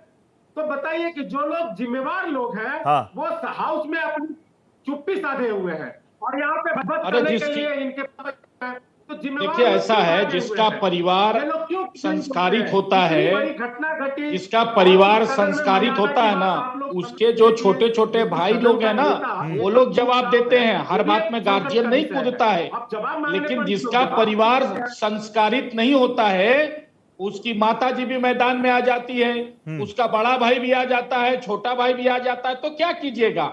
तो बताइए कि जो लोग जिम्मेवार लोग हैं हाँ। वो हाउस में अपनी चुप्पी साधे हुए हैं और यहाँ पे बहस अरे करने के जिसकी- लिए इनके पास है। तो जिम्मेवार देखिए लोग ऐसा क्यों है भागे हुए जिसका हैं? परिवार ये लोग क्यों संस्कारित हैं? होता इतनी है, बड़ी घटना घटी, जिसका परिवार सदन में संस्कारित मर्यादा होता है की ना, बात आप लोग उसके समझते जो हैं। छोटे छोटे भाई सदन लोग का हैं ना, नेता, वो लोग जवाब देते हैं। हर ये बात में संसद गार्जियन का नहीं विषय कूदता है, अब जवाब मांगने लेकिन पर जिसका जवाब परिवार देते हैं। संस्कारित नहीं होता है, उसकी माता जी भी मैदान में आ जाती है, उसका बड़ा भाई भी आ जाता है, छोटा भाई भी आ जाता है, तो क्या कीजिएगा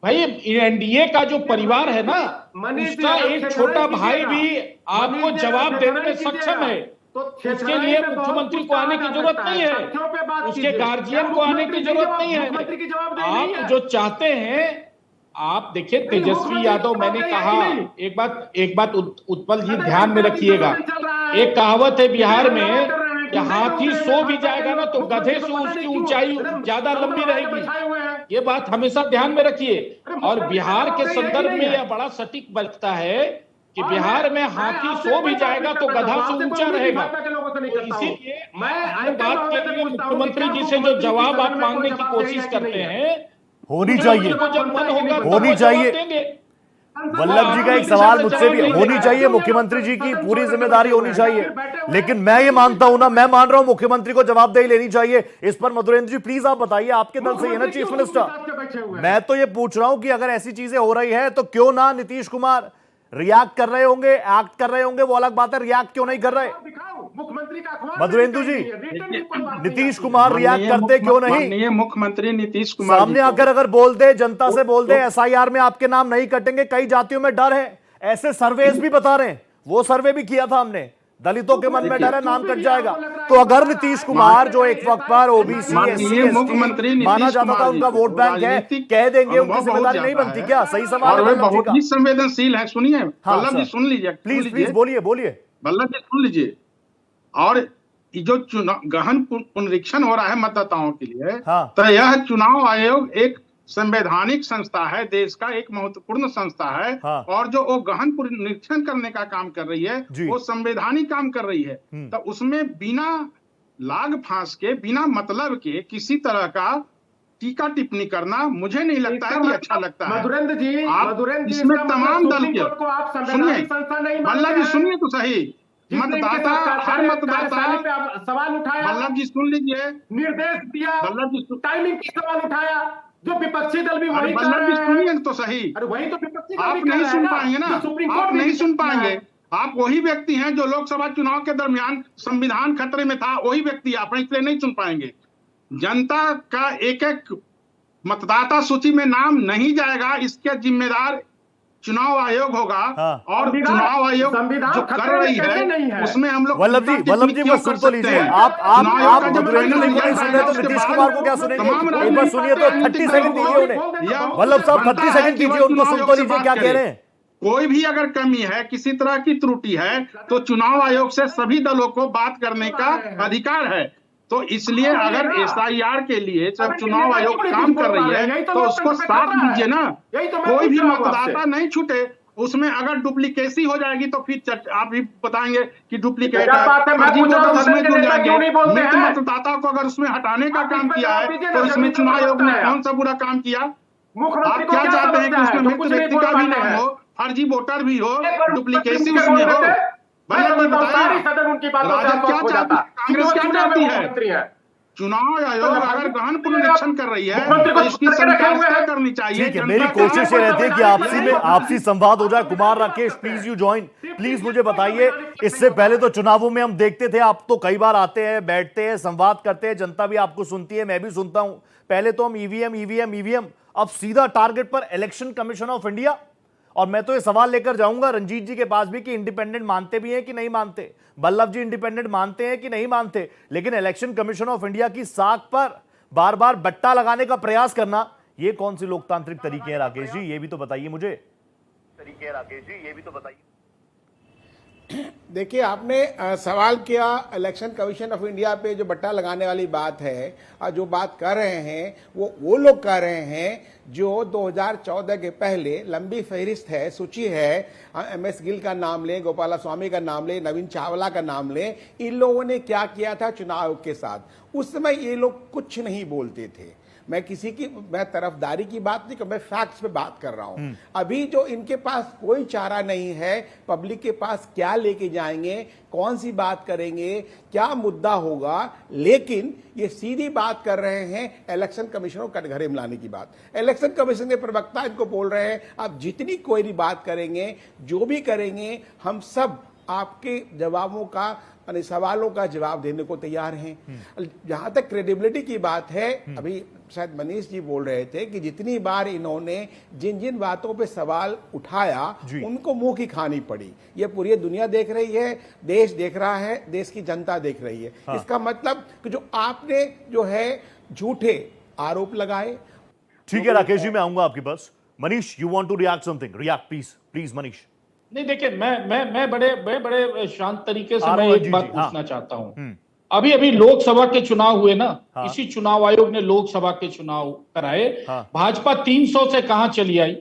भाई? एनडीए का जो परिवार है ना, मनीष जी, उसका आप एक खेतराई छोटा भाई कीजिएगा। भी आपको मनीष जी, जवाब आप देने में खेतराई सक्षम है। तो उसके खेतराई लिए में बहुत मुख्यमंत्री कुछ को आने कहा की जा जरूरत सकता नहीं है। है, तथ्यों पे बात उसके कीजिए। गार्जियन क्या को आने मुख्यमंत्री की जरूरत नहीं है। मुख्यमंत्री की जवाबदेही नहीं आप है? जो चाहते हैं, आप देखिए नहीं, तेजस्वी मुख्यमंत्री यादव, की मैंने जवाबदेही कहा है कि नहीं? एक बात उत्पल जी अरे ध्यान में जनता की रखिएगा। आंदोलन चल रहा है। एक कहावत है बिहार हल्ला में कर रहे हैं कि कि हाथी नहीं सो भी लोग जाएगा ना तो मुख्यमंत्री गधे को से पता उसकी नहीं क्यों ऊंचाई एकदम ज्यादा कमर लंबी लगा के रहेगी। बैठाए हुए हैं। ये बात हमेशा ध्यान में रखिए। अरे और मुख्यमंत्री बिहार के जवाबदेही है कि संदर्भ नहीं में है? यह बड़ा सटीक बचता है कि और बिहार में मैं हाथी आपसे सो भी कोई बात जाएगा नहीं तो करता गधा हूं। से आपसे ऊंचा कोई रहेगा। भाजपा के लोगों से नहीं तो करता हूं। इसीलिए मैं हर आइटम बात महोदय के से लिए पूछता हूं कि मुख्यमंत्री क्या जी से जो मुख्यमंत्री की जवाब सदन आप में मांगने कोई की जवाबदेही कोशिश है कि करते नहीं है? हैं, होनी मुख्यमंत्री चाहिए, को जब मन होगा तो होनी वो चाहिए। जवाब देंगे। वल्लभ जी का एक सवाल मुझसे भी होनी चाहिए, मुख्यमंत्री जी की पूरी जिम्मेदारी होनी चाहिए, लेकिन मैं ये मानता हूं ना, मैं मान रहा हूं मुख्यमंत्री को जवाबदेही लेनी चाहिए इस पर। मधुरेंद्र जी प्लीज आप बताइए, आपके दल से ये ना चीफ मिनिस्टर, मैं तो ये पूछ रहा हूं कि अगर ऐसी चीजें हो रही है तो क्यों ना नीतीश कुमार रिएक्ट कर रहे होंगे, एक्ट कर रहे होंगे, वो अलग बात है, रिएक्ट क्यों नहीं कर रहे? मुख्यमंत्री का अखबार मधुरेंद्र जी, नीतीश नीतीश कुमार रिएक्ट करते क्यों नहीं? माननीय मुख्यमंत्री नीतीश कुमार सामने जी को- आकर अगर बोल दे, जनता से बोल दे एसआईआर में आपके नाम नहीं कटेंगे, कई जातियों में डर है, ऐसे सर्वेस भी बता रहे हैं, वो सर्वे भी किया था हमने, दलितों के मन में डर है नाम कट जाएगा। तो अगर नीतीश कुमार जो एक वक्त पर ओबीसी माननीय मुख्यमंत्री माना नीतीश जाता था कुमार जी उनका को वोट बैंक है, राजनीतिक कह देंगे उनकी अनुभव बहुत जिम्मेदारी नहीं ज्यादा बनती है। क्या? सही सवाल और है वे वल्लभ जी बहुत का। ही संवेदनशील है। सुनिए हाँ, वल्लभ जी सर। सुन लीजिए, प्लीज प्लीज बोलिए बोलिए। वल्लभ जी सुन लीजिए। और ये जो चुनाव गहन पुनरीक्षण हो रहा है मतदाताओं के लिए, हाँ। तो यह चुनाव आयोग एक संवैधानिक संस्था है, देश का एक महत्वपूर्ण संस्था है। हाँ। और जो वो गहन पुनरीक्षण करने का काम कर रही है, जी। वो संवैधानिक काम कर रही है। तो उसमें बिना लाग फांस के, बिना मतलब के किसी तरह का टीका टिप्पणी करना मुझे नहीं लगता है कि अच्छा लगता है। मधुरेंद्र जी, इसमें इसका तमाम मतलब दल सुप्रीम के कोर्ट को आप सुनिए, संवैधानिक संस्था नहीं मानते वल्लभ जी हैं? सुनिए तो सही। जिसने इनके मतदाता, साथ हर मतदाता, कार्यशाला पे आप सवाल उठाया, वल्लभ जी सुन लीजिए, निर्देश दिया, वल्लभ जी टाइमिंग की सवाल उठाया, जो विपक्षी दल भी अरे वही कर वल्लभ जी रहे सुनिए हैं। तो सही। अरे वही तो विपक्षी दल आप भी कर नहीं रहे हैं सुन ना, पाएंगे ना, जो सुप्रीम आप कोर्ट भी नहीं सुन कहता है। पाएंगे। आप वही व्यक्ति हैं जो लोकसभा चुनाव के दरमियान संविधान खतरे में था, वही व्यक्ति आप हैं, इसलिए नहीं सुन पाएंगे। जनता का एक एक मतदाता सूची में नाम नहीं जाएगा, इसके जिम्मेदार चुनाव आयोग होगा। हाँ। और चुनाव आयोग जो कर रही नहीं है उसमें हम लोग वल्लभ जी बस सुन तो लीजिए। आप मधुरेंद्र जी को नहीं सुन रहे तो नीतीश कुमार को क्या सुनेंगे? एक बार सुनिए तो 30 सेकंड दीजिए उन्हें। वल्लभ साहब 30 सेकंड दीजिए उनको, सुन तो लीजिए क्या कह रहे हैं। कोई भी अगर कमी है, किसी तरह की त्रुटि है, तो चुनाव आयोग से सभी दलों को बात करने का अधिकार है। तो इसलिए अगर एसआईआर के लिए जब चुनाव आयोग काम कर रही है तो उसको साथ दीजिए ना। कोई भी मतदाता नहीं छूटे। उसमें अगर डुप्लीकेसी हो जाएगी तो फिर आप भी बताएंगे कि डुप्लीकेट है, फर्जी वोटर उसमें जुड़ जाएंगे। मृत मतदाता को अगर उसमें हटाने का काम किया है तो इसमें चुनाव आयोग ने कौन सा बुरा काम किया? आप क्या चाहते हैं कि उसमें मृत व्यक्ति का भी नाम हो, फर्जी वोटर भी हो, डुप्लीकेसी उसमें हो? वल्लभ जी बताइए, राजद क्या चाहती है, कांग्रेस क्या चाहती है? चुनाव आयोग अगर गहन पुनरीक्षण कर रही है तो इसकी संख्या करनी चाहिए। ठीक है, मेरी कोशिश ये रहती है कि आपसी संवाद हो जाए। Kumar Rakesh please you join. Please मुझे बताइए, इससे पहले तो चुनावों में हम देखते थे, आप तो कई बार आते हैं, बैठते हैं, संवाद करते हैं, जनता भी आपको सुनती है, मैं भी सुनता हूं। पहले तो हम ईवीएम, अब सीधा टारगेट पर इलेक्शन कमीशन ऑफ इंडिया। और मैं तो ये सवाल लेकर जाऊंगा रंजीत जी के पास भी कि इंडिपेंडेंट मानते भी हैं कि नहीं मानते। वल्लभ जी इंडिपेंडेंट मानते हैं कि नहीं मानते, लेकिन इलेक्शन कमीशन ऑफ इंडिया की साख पर बार बार बट्टा लगाने का प्रयास करना, ये कौन सी लोकतांत्रिक तरीके हैं राकेश जी? ये भी तो बताइए मुझे। देखिए, आपने सवाल किया इलेक्शन कमीशन ऑफ इंडिया पे जो बट्टा लगाने वाली बात है, और जो बात कर रहे हैं वो लोग कर रहे हैं जो 2014 के पहले लंबी फहरिस्त है, सूची है। एमएस गिल का नाम ले, गोपाला स्वामी का नाम ले, नवीन चावला का नाम ले। इन लोगों ने क्या किया था चुनाव आयोग के साथ? उस समय ये लोग कुछ नहीं बोलते थे। मैं तरफदारी की बात नहीं कर, मैं फैक्ट्स पे बात कर रहा हूं। अभी जो इनके पास कोई चारा नहीं है, पब्लिक के पास क्या लेके जाएंगे, कौन सी बात करेंगे, क्या मुद्दा होगा, लेकिन ये सीधी बात कर रहे हैं इलेक्शन कमीशन को कटघरे में लाने की बात। इलेक्शन कमीशन के प्रवक्ता इनको बोल रहे हैं, आप जितनी कोई भी बात करेंगे, जो भी करेंगे, हम सब आपके जवाबों का, सवालों का जवाब देने को तैयार हैं। जहां तक क्रेडिबिलिटी की बात है, अभी शायद मनीष जी बोल रहे थे कि जितनी बार इन्होंने जिन जिन बातों पे सवाल उठाया उनको मुंह की खानी पड़ी। ये पूरी दुनिया देख रही है, देश देख रहा है, देश की जनता देख रही है। हाँ। इसका मतलब कि जो आपने जो है झूठे आरोप लगाए। ठीक है राकेश जी, मैं आऊंगा आपके पास। Manish, you want to react something? React please Manish. नहीं, देखिए, मैं बड़े शांत तरीके से मैं एक बात पूछना चाहता हूं। अभी लोकसभा के चुनाव हुए ना। हाँ। इसी चुनाव आयोग ने लोकसभा के चुनाव कराए। हाँ। भाजपा 300 से कहां चली आई,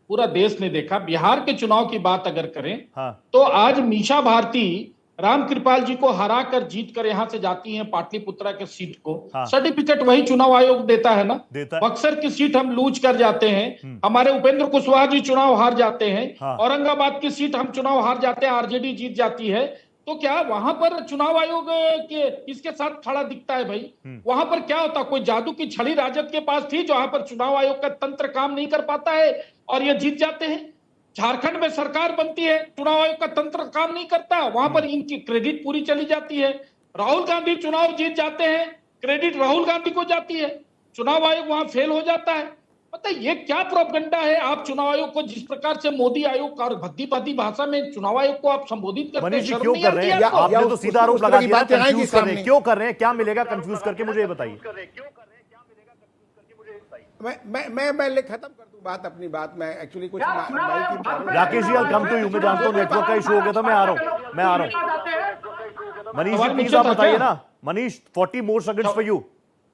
पूरा देश ने देखा। बिहार के चुनाव की बात अगर करें, हाँ। तो आज मीसा भारती रामकृपाल जी को हरा कर जीत कर यहां से जाती हैं पाटलिपुत्रा के सीट को। हाँ। सर्टिफिकेट वही चुनाव आयोग देता है ना। बक्सर की सीट हम लूज कर जाते हैं, हमारे उपेंद्र कुशवाहा जी चुनाव हार जाते हैं। हाँ। औरंगाबाद की सीट हम चुनाव हार जाते हैं, आरजेडी जीत जाती है। तो क्या वहां पर चुनाव आयोग के किसके साथ खड़ा दिखता है भाई? वहां पर क्या होता? कोई जादू की छड़ी राजद के पास थी जहां पर चुनाव आयोग का तंत्र काम नहीं कर पाता है और ये जीत जाते हैं? झारखंड में सरकार बनती है, चुनाव आयोग का तंत्र काम नहीं करता, वहां पर इनकी क्रेडिट पूरी चली जाती है। राहुल गांधी चुनाव जीत जाते हैं, क्रेडिट राहुल गांधी को जाती है, चुनाव आयोग वहां फेल हो जाता है। पता है ये क्या प्रोपेगेंडा है? आप चुनाव आयोग को जिस प्रकार से मोदी आयोग और भद्दी भाषा में चुनाव आयोग को आप संबोधित करते हैं, मनीष जी शर्म क्यों नहीं कर रहे हैं? आती आपको? आपने तो सीधा आरोप लगा दिया, बातें आएंगी कंफ्यूज कर रहे हैं। सामने। क्यों कर रहे हैं? क्या मिलेगा कंफ्यूज करके, मुझे ये बताइए। मैं खत्म कर दूं बात, अपनी बात। मैं एक्चुअली कुछ माइक की problem. Rakesh ji, come to you. मैं जानता हूँ नेटवर्क का इशू हो गया था, मैं आ रहा हूँ। मनीष जी प्लीज आप बताइए ना। Manish 40 more seconds for you.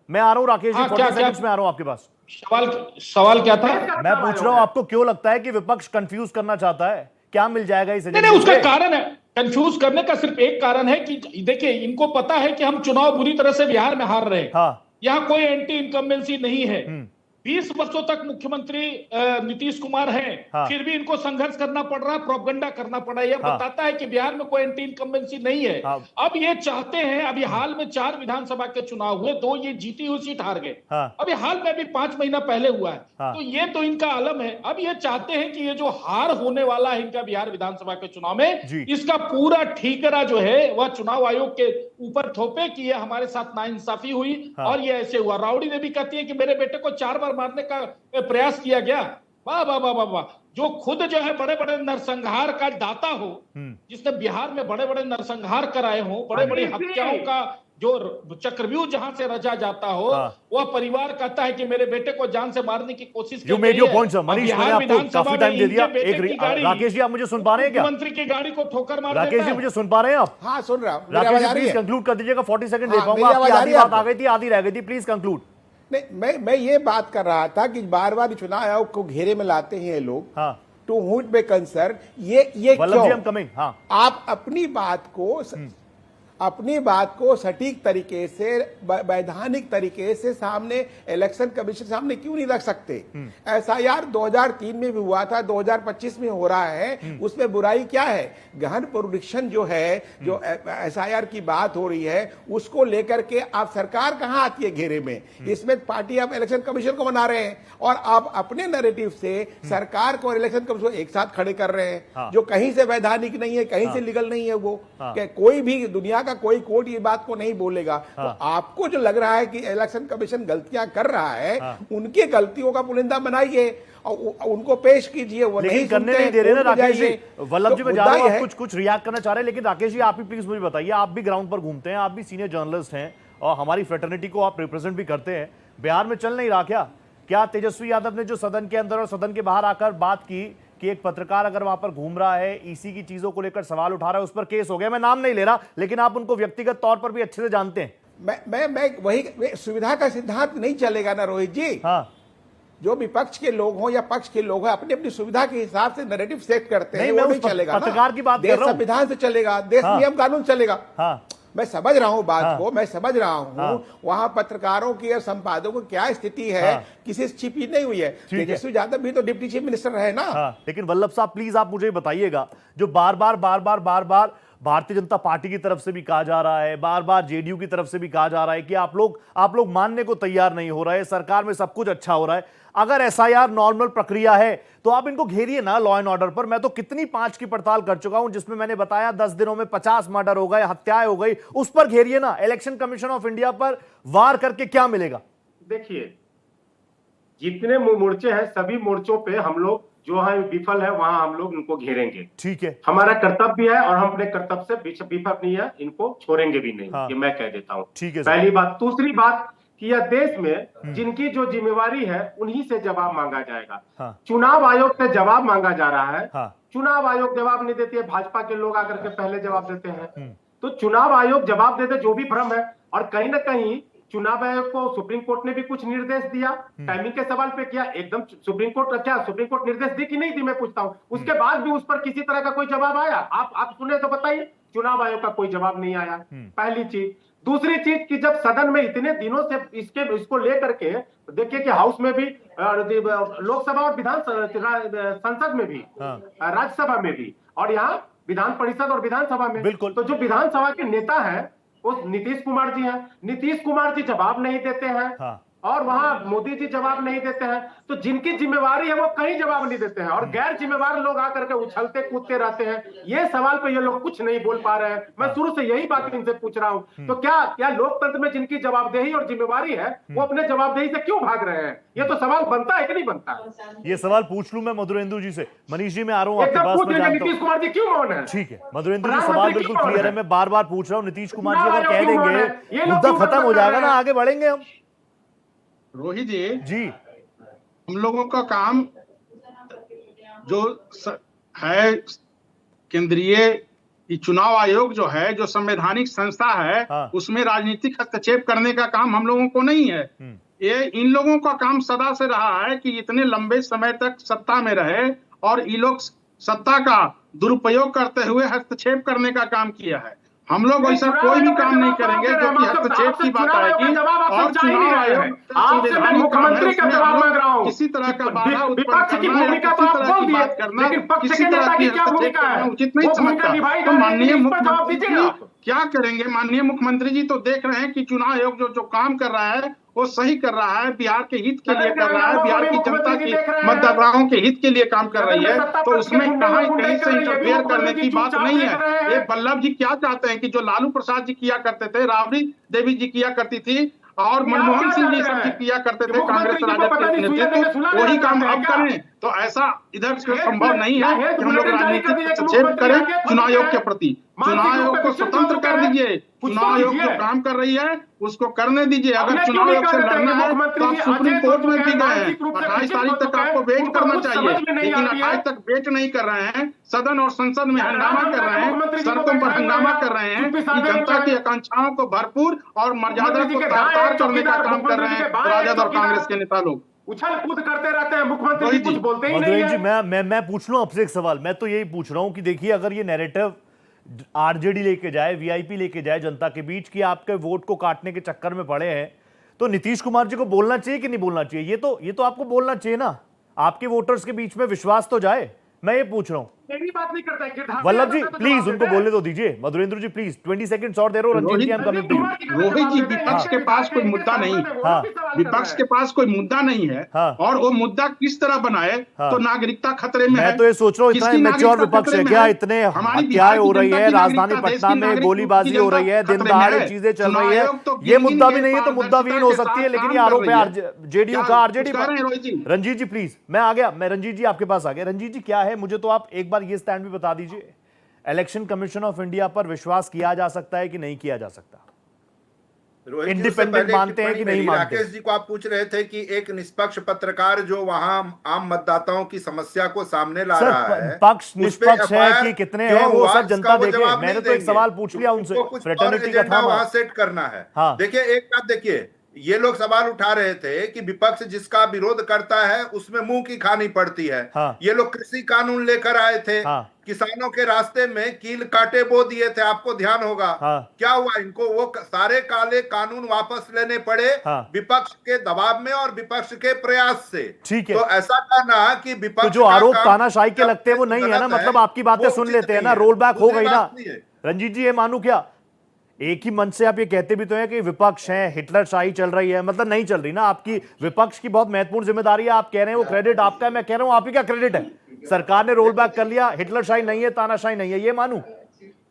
मैं आ रहा हूँ राकेश जी, 40 सेकंड्स में आ रहा हूँ आपके पास। सवाल क्या था? मैं पूछ रहा हूँ आपको क्यों लगता है कि विपक्ष कंफ्यूज करना चाहता है? क्या मिल जाएगा इस एजेंडे नहीं, उसका से? कारण है, कंफ्यूज करने का सिर्फ एक कारण है कि देखिए इनको पता है कि हम चुनाव बुरी तरह से बिहार में हार रहे हैं। हाँ। यहाँ कोई एंटी इनकम्बेंसी नहीं है। 20 वर्षों तक मुख्यमंत्री नीतीश कुमार हैं, हाँ। फिर भी इनको संघर्ष करना पड़ रहा है, प्रोपेगेंडा करना पड़ रहा है। यह हाँ। बताता है कि बिहार में कोई एंटी इनकम्बेंसी नहीं है। हाँ। अब ये चाहते हैं, अभी हाल में 4 विधानसभा के चुनाव हुए, 2 ये जीती हुई सीट हार गए। हाँ। अभी हाल में भी 5 महीना पहले हुआ है। हाँ। तो ये तो इनका आलम है। अब ये चाहते हैं कि ये जो हार होने वाला है इनका बिहार विधानसभा के चुनाव में, जी। इसका पूरा ठीकरा जो है वह चुनाव आयोग के ऊपर थोपे कि ये हमारे साथ नाइंसाफी हुई। हाँ। और ये ऐसे हुआ। राउडी देवी कहती है कि मेरे बेटे को 4 बार मारने का प्रयास किया गया। वाह वाह वाह वाह। जो खुद जो है बड़े बड़े नरसंहार का दाता हो, जिसने बिहार में बड़े बड़े नरसंहार कराए हो, बड़े बड़े हत्याओं का जो चक्रव्यूह जहां से रचा जाता हो, वह परिवार कहता है कि मेरे बेटे को जान से मारने की कोशिश की you made your point sir. Manish, मैंने आपको काफी टाइम दे दिया। राकेश जी आप मुझे सुन पा रहे हैं क्या? मंत्री की गाड़ी को ठोकर मार राकेश जी मुझे सुन पा रहे हैं आप? हाँ, सुन रहा हूँ। राकेश जी प्लीज कंक्लूड कर दीजिएगा, 40 सेकंड दे हाँ, पाऊंगा। मेरी आपकी आवाज आ आधी रही है बात आ आपको? गई थी, आधी रह गई थी। Please conclude. नहीं, मैं ये बात कर रहा था कि बार बार चुनाव आयोग को घेरे में लाते हैं ये लोग। हाँ। टू हुड में कंसर्न ये वल्लभ जी क्यों? हम कमिंग। हाँ। आप अपनी बात को सटीक तरीके से, वैधानिक तरीके से सामने इलेक्शन कमीशन सामने क्यों नहीं रख सकते? एसआईआर 2003 में भी हुआ था, 2025 में हो रहा है, उसमें बुराई क्या है? गहन पुनरीक्षण जो है, जो एसआईआर की बात हो रही है, उसको लेकर के आप सरकार कहां आती है घेरे में? इसमें पार्टी आप इलेक्शन कमीशन को बना रहे हैं और आप अपने नैरेटिव से सरकार को और इलेक्शन कमीशन को एक साथ खड़े कर रहे हैं, जो कहीं से वैधानिक नहीं है, कहीं से लीगल नहीं है। वो कोई भी दुनिया का कोई कोर्ट ये बात को नहीं बोलेगा। तो आपको जो लग रहा है कि इलेक्शन कमीशन गलतियां कर रहा है, उनकी गलतियों का पुलिंदा बनाइए और उनको पेश कीजिए। वो लेकिन नहीं करने नहीं दे रहे ना राकेश जी। वल्लभ जी मैं जा रहा हूं, आप कुछ रिएक्ट करना चाह रहे हैं, लेकिन राकेश जी आप ही प्लीज मुझे बताइए। आप भी ग्राउंड पर घूमते हैं, आप भी सीनियर जर्नलिस्ट हैं और हमारी फ्रेटर्निटी को आप रिप्रेजेंट भी करते हैं। बिहार में चल नहीं रहा क्या तेजस्वी यादव ने जो सदन के अंदर और सदन के बाहर आकर बात की कि एक पत्रकार अगर वहां पर घूम रहा है, ईसी की चीजों को लेकर सवाल उठा रहा है, उस पर केस हो गया। मैं नाम नहीं ले रहा, लेकिन आप उनको व्यक्तिगत तौर पर भी अच्छे से जानते हैं। मैं वही सुविधा का सिद्धांत नहीं चलेगा ना रोहित जी। हाँ। जो विपक्ष के लोग हो या पक्ष के लोग हो, अपनी अपनी सुविधा के हिसाब से नैरेटिव सेट करते हैं, मैं वो उस नहीं चलेगा। पत्रकार की बात कर देश रहा हूं। संविधान से चलेगा, देश नियम कानून चलेगा। हाँ। मैं समझ रहा हूं बात को, मैं समझ रहा हूं वहां पत्रकारों की और संपादकों की क्या स्थिति है, किसी से छिपी नहीं हुई है। तेजस्वी यादव भी तो डिप्टी चीफ मिनिस्टर है ना। लेकिन वल्लभ साहब प्लीज आप मुझे बताइएगा, जो बार बार भारतीय जनता पार्टी की तरफ से भी कहा जा रहा है, बार बार जेडीयू की तरफ से भी कहा जा रहा है कि आप लोग मानने को तैयार नहीं हो रहे, सरकार में सब कुछ अच्छा हो रहा है। अगर एसआईआर नॉर्मल प्रक्रिया है तो आप इनको घेरिए ना लॉ एंड ऑर्डर पर। मैं तो कितनी 5 की पड़ताल कर चुका हूं, जिसमें मैंने बताया 10 दिनों में 50 मर्डर हो गए, हत्याएं हो गई, उस पर घेरिए ना। इलेक्शन कमीशन ऑफ इंडिया पर वार करके क्या मिलेगा? देखिए, जितने मोर्चे हैं सभी मोर्चों पे हम लोग जो है विफल है, वहां हम लोग उनको घेरेंगे। ठीक है, हमारा कर्तव्य है और हम अपने कर्तव्य से विफल नहीं है, इनको छोड़ेंगे भी नहीं। ये मैं कह देता हूं। ठीक है। पहली बात। दूसरी बात कि यह देश में जिनकी जो जिम्मेवारी है उन्हीं से जवाब मांगा जाएगा। चुनाव आयोग से जवाब मांगा जा रहा है। चुनाव आयोग जवाब नहीं देती है, भाजपा के लोग आकर के पहले जवाब देते हैं। तो चुनाव आयोग जवाब देते, जो भी भ्रम है। और कहीं ना कहीं चुनाव आयोग को सुप्रीम कोर्ट ने भी कुछ निर्देश दिया, टाइमिंग के सवाल पे किया। एकदम सुप्रीम कोर्ट निर्देश दी कि नहीं दी, मैं पूछता हूं। उसके बाद भी उस पर किसी तरह का कोई जवाब आया? आप सुने तो बताइए। चुनाव आयोग का कोई जवाब नहीं आया, पहली चीज। दूसरी चीज कि जब सदन में इतने दिनों से इसको लेकर के देखिए कि हाउस में भी, लोकसभा और विधान संसद में भी, राज्यसभा में भी, और यहाँ विधान परिषद और विधानसभा में। तो जो विधानसभा के नेता है वो नीतीश कुमार जी हैं। नीतीश कुमार जी जवाब नहीं देते हैं। और वहां मोदी जी जवाब नहीं देते हैं, तो जिनकी जिम्मेवारी है वो कहीं जवाब नहीं देते हैं और गैर जिम्मेवार लोग आकर के उछलते कूदते रहते हैं। ये सवाल पे ये लोग कुछ नहीं बोल पा रहे हैं। मैं शुरू से यही बात इनसे पूछ रहा हूं, तो क्या लोकतंत्र में जिनकी जवाबदेही और जिम्मेवारी है वो अपने जवाबदेही से क्यों भाग रहे हैं? ये तो सवाल बनता है कि नहीं बनता? ये सवाल पूछ लूं मैं मधुरेंद्र जी से। मनीष जी मैं आ रहा हूं आपके एकदम पास, पूछ मैं लेंगे जानता हूं। नीतीश कुमार जी क्यों मौन है? ठीक है मधुरेंद्र जी, सवाल प्रधानमंत्री बिल्कुल क्यों क्लियर है, है? मैं बार बार पूछ रहा हूं। नीतीश कुमार जी चुनाव अगर कह आयोग क्यों देंगे है? ये लोग मुद्दा क्यों खत्म हो कर जाएगा रहे ना, हैं? आगे बढ़ेंगे हम। रोहित जी, जी हम लोगों का काम जो है केंद्रीय ये चुनाव आयोग जो है, जो संवैधानिक संस्था है, हाँ। उसमें राजनीतिक हस्तक्षेप करने का काम हम लोगों को नहीं है। ये इन लोगों का काम सदा से रहा है कि इतने लंबे समय तक सत्ता में रहे और ये लोग सत्ता का दुरुपयोग करते हुए हस्तक्षेप करने का काम किया है। हम लोग ऐसा कोई भी काम नहीं करेंगे जो कि हस्तक्षेप की बात आएगी। और चुनाव आयोग आपसे मैं मुख्यमंत्री का जवाब मांग रहा हूं। किसी तरह का बाधा उत्पन्न विपक्ष की करना या भूमिका तो किसी आप तरह बोल की दिए, बात करना, लेकिन पक्ष किसी के तरह नेता की की क्या हस्तक्षेप भूमिका करना है? उचित नहीं वो भूमिका समझता। निभाई तो जा रही है, माननीय लेकिन इस पर जवाब मुख्यमंत्री दीजिए ना जी आप। क्या करेंगे? माननीय मुख्यमंत्री जी तो देख रहे हैं कि चुनाव आयोग जो काम कर रहा है वो सही कर रहा है, बिहार के हित के लिए कर रहा है, बिहार की जनता की मतदाताओं के हित के लिए काम कर रही है। तो उसमें कहीं से इंटरफेयर करने की बात नहीं है। ये वल्लभ जी क्या चाहते हैं कि जो लालू प्रसाद जी किया करते थे, राबड़ी देवी जी किया करती थी और मनमोहन सिंह जी सब किया करते थे कांग्रेस राजद के नेतृत्व, वही काम अब करें। तो ऐसा इधर से संभव नहीं है कि हम लोग राजनीतिक हस्तक्षेप करें चुनाव आयोग के प्रति। चुनाव आयोग को स्वतंत्र कर दीजिए। चुनाव आयोग जो काम कर रही है उसको करने दीजिए। अगर चुनाव आयोग से लड़ना है तो आप सुप्रीम कोर्ट में भी गए हैं। 28 तारीख तक आपको वेट करना चाहिए, लेकिन 28 तक वेट नहीं कर रहे हैं। सदन और संसद में हंगामा कर रहे हैं, सड़कों पर हंगामा कर रहे हैं कि जनता की आकांक्षाओं को भरपूर और मर्यादा को तार करने का काम कर रहे हैं राजद और कांग्रेस के नेता लोग। उछल कूद करते रहते हैं, मुख्यमंत्री जी कुछ बोलते ही नहीं मधुरेंद्र है। जी मैं पूछ लूं आपसे एक सवाल। मैं तो यही पूछ रहा हूं कि देखिए अगर ये नैरेटिव आरजेडी लेके जाए, वीआईपी लेके जाए जनता के बीच कि आपके वोट को काटने के चक्कर में पड़े हैं, तो नीतीश कुमार जी को बोलना चाहिए कि नहीं बोलना चाहिए? ये तो आपको बोलना चाहिए ना, आपके वोटर्स के बीच में विश्वास तो जाए। मैं ये पूछ रहा हूं। मेरी बात नहीं करता है वल्लभ जी प्लीज उनको बोलने तो दीजिए। मधुरेंद्र जी प्लीज 20 सेकंड्स और दे रहे हो। रंजीत जी हम कमिंग टू यू। रोहित जी, विपक्ष के पास कोई मुद्दा नहीं। हाँ। विपक्ष के पास कोई मुद्दा नहीं है। हाँ। और वो मुद्दा किस तरह बनाए तो नागरिकता खतरे में है। मैं तो ये सोच रहा हूँ इतना इमेच्योर विपक्ष है क्या? इतने हत्याएं हो रही है, राजधानी पटना में गोलीबाजी हो रही है, दिन दहाड़े चीजें चल रही है। ये मुद्दा भी नहीं है तो मुद्दा विहीन हो सकती है, लेकिन ये आरोप है जेडीयू का आरजेडी पर। रंजीत जी प्लीज, मैं आ गया, मैं रंजीत जी आपके पास आ गया। रंजीत जी क्या है, मुझे तो आप एक बार ये स्टैंड भी बता दीजिए, इलेक्शन कमीशन ऑफ इंडिया पर विश्वास किया जा सकता है कि नहीं किया जा सकता? इंडिपेंडेंट मानते हैं कि नहीं मानते? राकेश जी को आप पूछ रहे थे कि एक निष्पक्ष पत्रकार जो वहां आम मतदाताओं की समस्या को सामने ला रहा है, पक्ष निष्पक्ष है कि कितने हैं वो सब जनता देखे। मैंने तो एक सवाल पूछ लिया उनसे, फ्रेटर्निटी का था वहां सेट करना है। हाँ। देखिए एक बात देखिए, ये लोग सवाल उठा रहे थे कि विपक्ष जिसका विरोध करता है उसमें मुंह की खानी पड़ती है। हाँ। ये लोग कृषि कानून लेकर आए थे। हाँ। किसानों के रास्ते में कील कांटे बो दिए थे, आपको ध्यान होगा। हाँ। क्या हुआ? इनको वो सारे काले कानून वापस लेने पड़े। हाँ। विपक्ष के दबाव में और विपक्ष के प्रयास से। ठीक है, तो ऐसा कहना कि विपक्ष तो जो आरोप तानाशाही के लगते हैं वो नहीं है ना, मतलब आपकी बातें सुन लेते हैं ना, रोल बैक हो गई ना। रंजीत जी ये मानू क्या? एक ही मंच से आप ये कहते भी तो हैं कि विपक्ष है, हिटलरशाही चल रही है, मतलब नहीं चल रही ना। आपकी विपक्ष की बहुत महत्वपूर्ण जिम्मेदारी है। आप कह रहे हैं वो क्रेडिट आपका है, मैं कह रहा हूं आप ही का क्रेडिट है। सरकार ने रोल बैक कर लिया, हिटलरशाही नहीं है, तानाशाही नहीं है, ये मानू?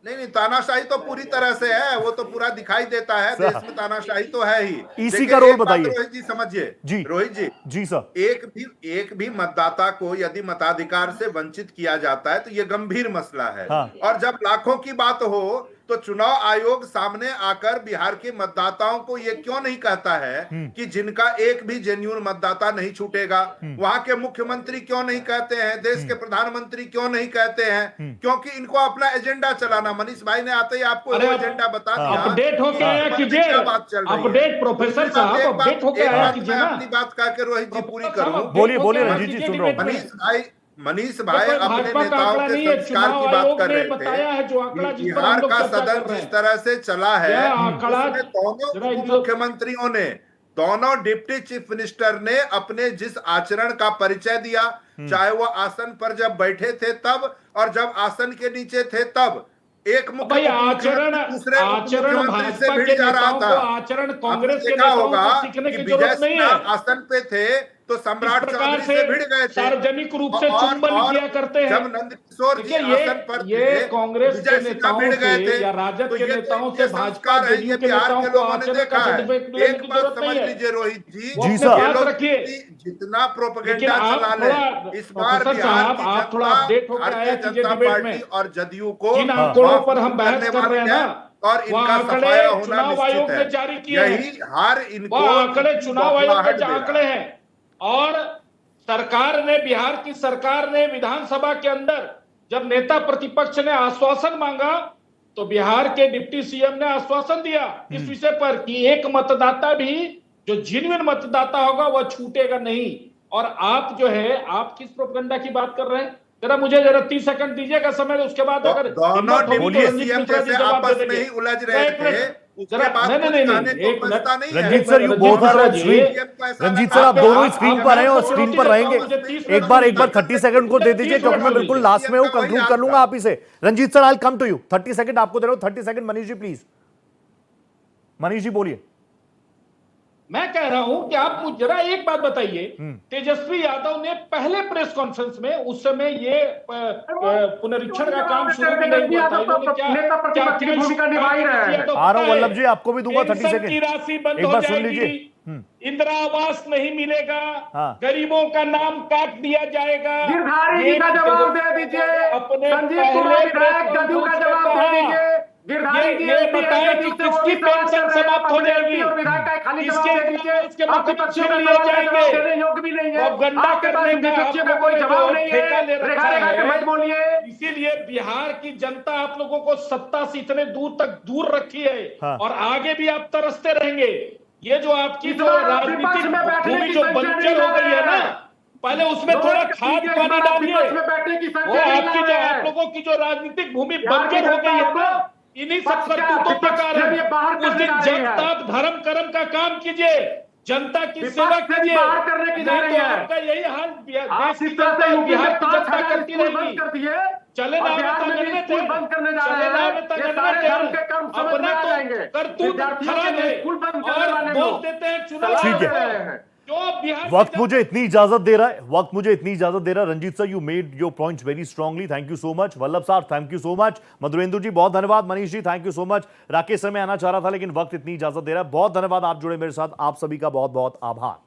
नहीं, तानाशाही तो पूरी तरह से है, वो तो पूरा दिखाई देता है। देश में तानाशाही तो है ही। इसी का रोल बताइए रोहित जी, समझिए जी। रोहित जी जी सर, एक भी मतदाता को यदि मताधिकार से वंचित किया जाता है तो ये गंभीर मसला है। हाँ। और जब लाखों की बात हो तो चुनाव आयोग सामने आकर बिहार के मतदाताओं को ये क्यों नहीं कहता है कि जिनका एक भी जेन्युइन मतदाता नहीं छूटेगा? वहां के मुख्यमंत्री क्यों नहीं कहते हैं? देश के प्रधानमंत्री क्यों नहीं कहते हैं? क्योंकि इनको अपना एजेंडा चलाना। मनीष भाई ने आते ही आपको एजेंडा बता दिया। अपडेट होके आया कीजिए, अपडेट प्रोफेसर साहब, अपडेट होके आया कीजिए ना। अपनी बात कह के रोहित जी पूरी करूं। बोलिए रंजीत जी, सुन रहा हूं। मनीष भाई अपने नेताओं के संस्कार की बात कर रहे थे। बिहार का सदन जिस तरह से चला है, उसमें दोनों मुख्यमंत्रियों ने, दोनों डिप्टी चीफ मिनिस्टर ने अपने जिस आचरण का परिचय दिया, चाहे वो आसन पर जब बैठे थे तब और जब आसन के नीचे थे तब, एक भाई आचरण दूसरे आचरण मुख्यमंत्री से भाजपा भिड़ के जा रहा नेताओं था। को, आचरण कांग्रेस आपने के देखा नेताओं होगा को सीखने कि की विजय जरूरत नहीं सिन्हा है। आसन पे थे तो इस सम्राट प्रकार चौधरी से से भिड़ गए थे सार्वजनिक रूप से और चुंबन किया करते हैं। जब नंदकिशोर जी देखिए आसन पर ये थे कांग्रेस विजय के सिन्हा नेताओं भिड़ गए से थे। या राजद तो के ये नेताओं तो से ये भाजपा संस्कार है, जेडीयू ये के बिहार नेताओं के को लोगों ने आचरण का देखा है। सर्टिफिकेट लेने एक की बात जरूरत समझ नहीं है। लीजिए रोहित जी, वो अपने सर। ये पास लोग रखिए। जितना लेकिन प्रोपेगेंडा आप चला ले, थोड़ा इस बार प्रोफेसर बिहार साहब की आप थोड़ा जनता अपडेट होकर आया भारतीय कीजिए जनता डिबेट में। पार्टी और जदयू को जिन आंकड़ों पर हम माफ बहस करने कर रहे हैं वाली ना, है और वह इनका आंकड़े सफाया होना चुनाव निश्चित आयोग है। ने जारी किए हैं। यही हार इनको वह आंकड़े चुनाव आयोग बौखलाहट के दे रहा आंकड़े है। हैं। और सरकार ने, बिहार की सरकार ने विधानसभा के अंदर जब नेता प्रतिपक्ष ने आश्वासन मांगा तो बिहार के डिप्टी सीएम ने आश्वासन दिया इस विषय पर कि एक मतदाता भी जो जेन्युइन मतदाता होगा वह छूटेगा नहीं। और आप जो है, आप किस प्रोपेगेंडा की बात कर रहे हैं? जरा मुझे 30 सेकंड दीजिएगा समय, उसके बाद अगर दोनों हिम्मत होगी तो डिप्टी रंजीत सीएम मिश्रा जी जैसे जवाब दे आपस में देंगे। ही उलझ रहे एक थे, मिनट, उसके जरा बाद कुछ नहीं, कहने को एक मिनट। बचता नहीं है। Ranjit sir, you both are on screen. Ranjit sir, आप दोनों ही स्क्रीन पर हैं और स्क्रीन पर रहेंगे। एक बार 30 सेकंड को दे दीजिए क्योंकि मैं बिल्कुल लास्ट में हूं, कंक्लूड कर लूंगा आप इसे। Ranjit sir, I will come to you. 30 second आपको दे रहा हूं। 30 सेकंड मनीष जी प्लीज। मनीष जी बोलिए। मैं कह रहा हूं कि आप मुझे जरा एक बात बताइए, तेजस्वी यादव ने पहले प्रेस कॉन्फ्रेंस में, उस समय ये पुनरीक्षण का काम शुरू भी नहीं हुआ था, इन्होंने नेता प्रतिपक्ष की भूमिका निभा ही रहे हैं। आ रहा हूं वल्लभ जी, आपको भी दूंगा 30 पेंशन की सेकंड। राशि बंद एक हो बार सुन जाएगी, लीजिए। इंदिरा आवास नहीं मिलेगा, हाँ। गरीबों का नाम काट दिया जाएगा। गिरधारी जी ये का जवाब दे दीजिए। अपने संजीव पहले कुमार विधायक प्रेस जदयू का कॉन्फ्रेंस में जवाब दे कहा। दीजिए। गिरधारी जी ये एमपी बताएं है, कि जदयू से वो किसकी भी सवाल पेंशन कर रहे हैं। समाप्त हो अपने जाएगी, एमपी और विधायक का खाली किसके जवाब दे दीजिए। इसके आप विपक्षियों का लिए सवाल का जवाब जाएंगे। देने योग्य भी नहीं है। प्रोपेगेंडा आपके पास करने का विपक्षियों का आप कोई लोगों ने जवाब जो नहीं ठेका ले है। रखा रेखा रेखा के है, मत बोलिए। इसीलिए बिहार की जनता आप लोगों को सत्ता से इतने दूर तक दूर रखी है। हाँ। और आगे भी आप तरसते रहेंगे। ये जो आपकी इस जो बार आप राजनीतिक विपक्ष में बैठने भूमि की जो संख्या बंजर नहीं हो ला गई है रहे ना, हैं। पहले उसमें थोड़ा खाद पानी डालिए। विपक्ष में बैठने की वो संख्या नहीं ला आपकी जो, रहे आप हैं। लोगों की जो राजनीतिक भूमि बिहार की बंजर हो गई है जनता ना, आपको इन्हीं सब पक्ष का करतूतों के विपक्ष कारण से भी बाहर उस करने दिन जा रही जब है। तक धर्म कर्म का काम कीजिए, जनता की विपक्ष सेवा से भी कीजिए, बाहर करने की जा नहीं रही तो है। आपका यही हाल आप देश की इस तरह जनता से यूपी बिहार में की 5,000 जनता करती स्कूल रहेगी। बंद कर दिए चले और ना बिहार में भी स्कूल बंद करने जा रहे हैं। ये सारे धर्म के कर्म समझ में आ जाएंगे। करतूत विद्यार्थियों के खराब लिए है स्कूल बंद करने और वाले बोल लोग देते हैं चुनाव सलाह ठीक दे है। रहे हैं। क्यों बिहार वक्त मुझे इतनी इजाजत दे रहा है, वक्त मुझे इतनी इजाजत दे रहा है। Ranjit sir, you made your points very strongly, thank you so much. Vallabh साहब, thank you so much. Madhurendra ji, बहुत धन्यवाद। Manish ji, thank you so much. Rakesh sir, मैं आना चाह रहा था लेकिन वक्त इतनी इजाजत दे रहा है। बहुत धन्यवाद, आप जुड़े मेरे साथ। आप सभी का बहुत बहुत आभार।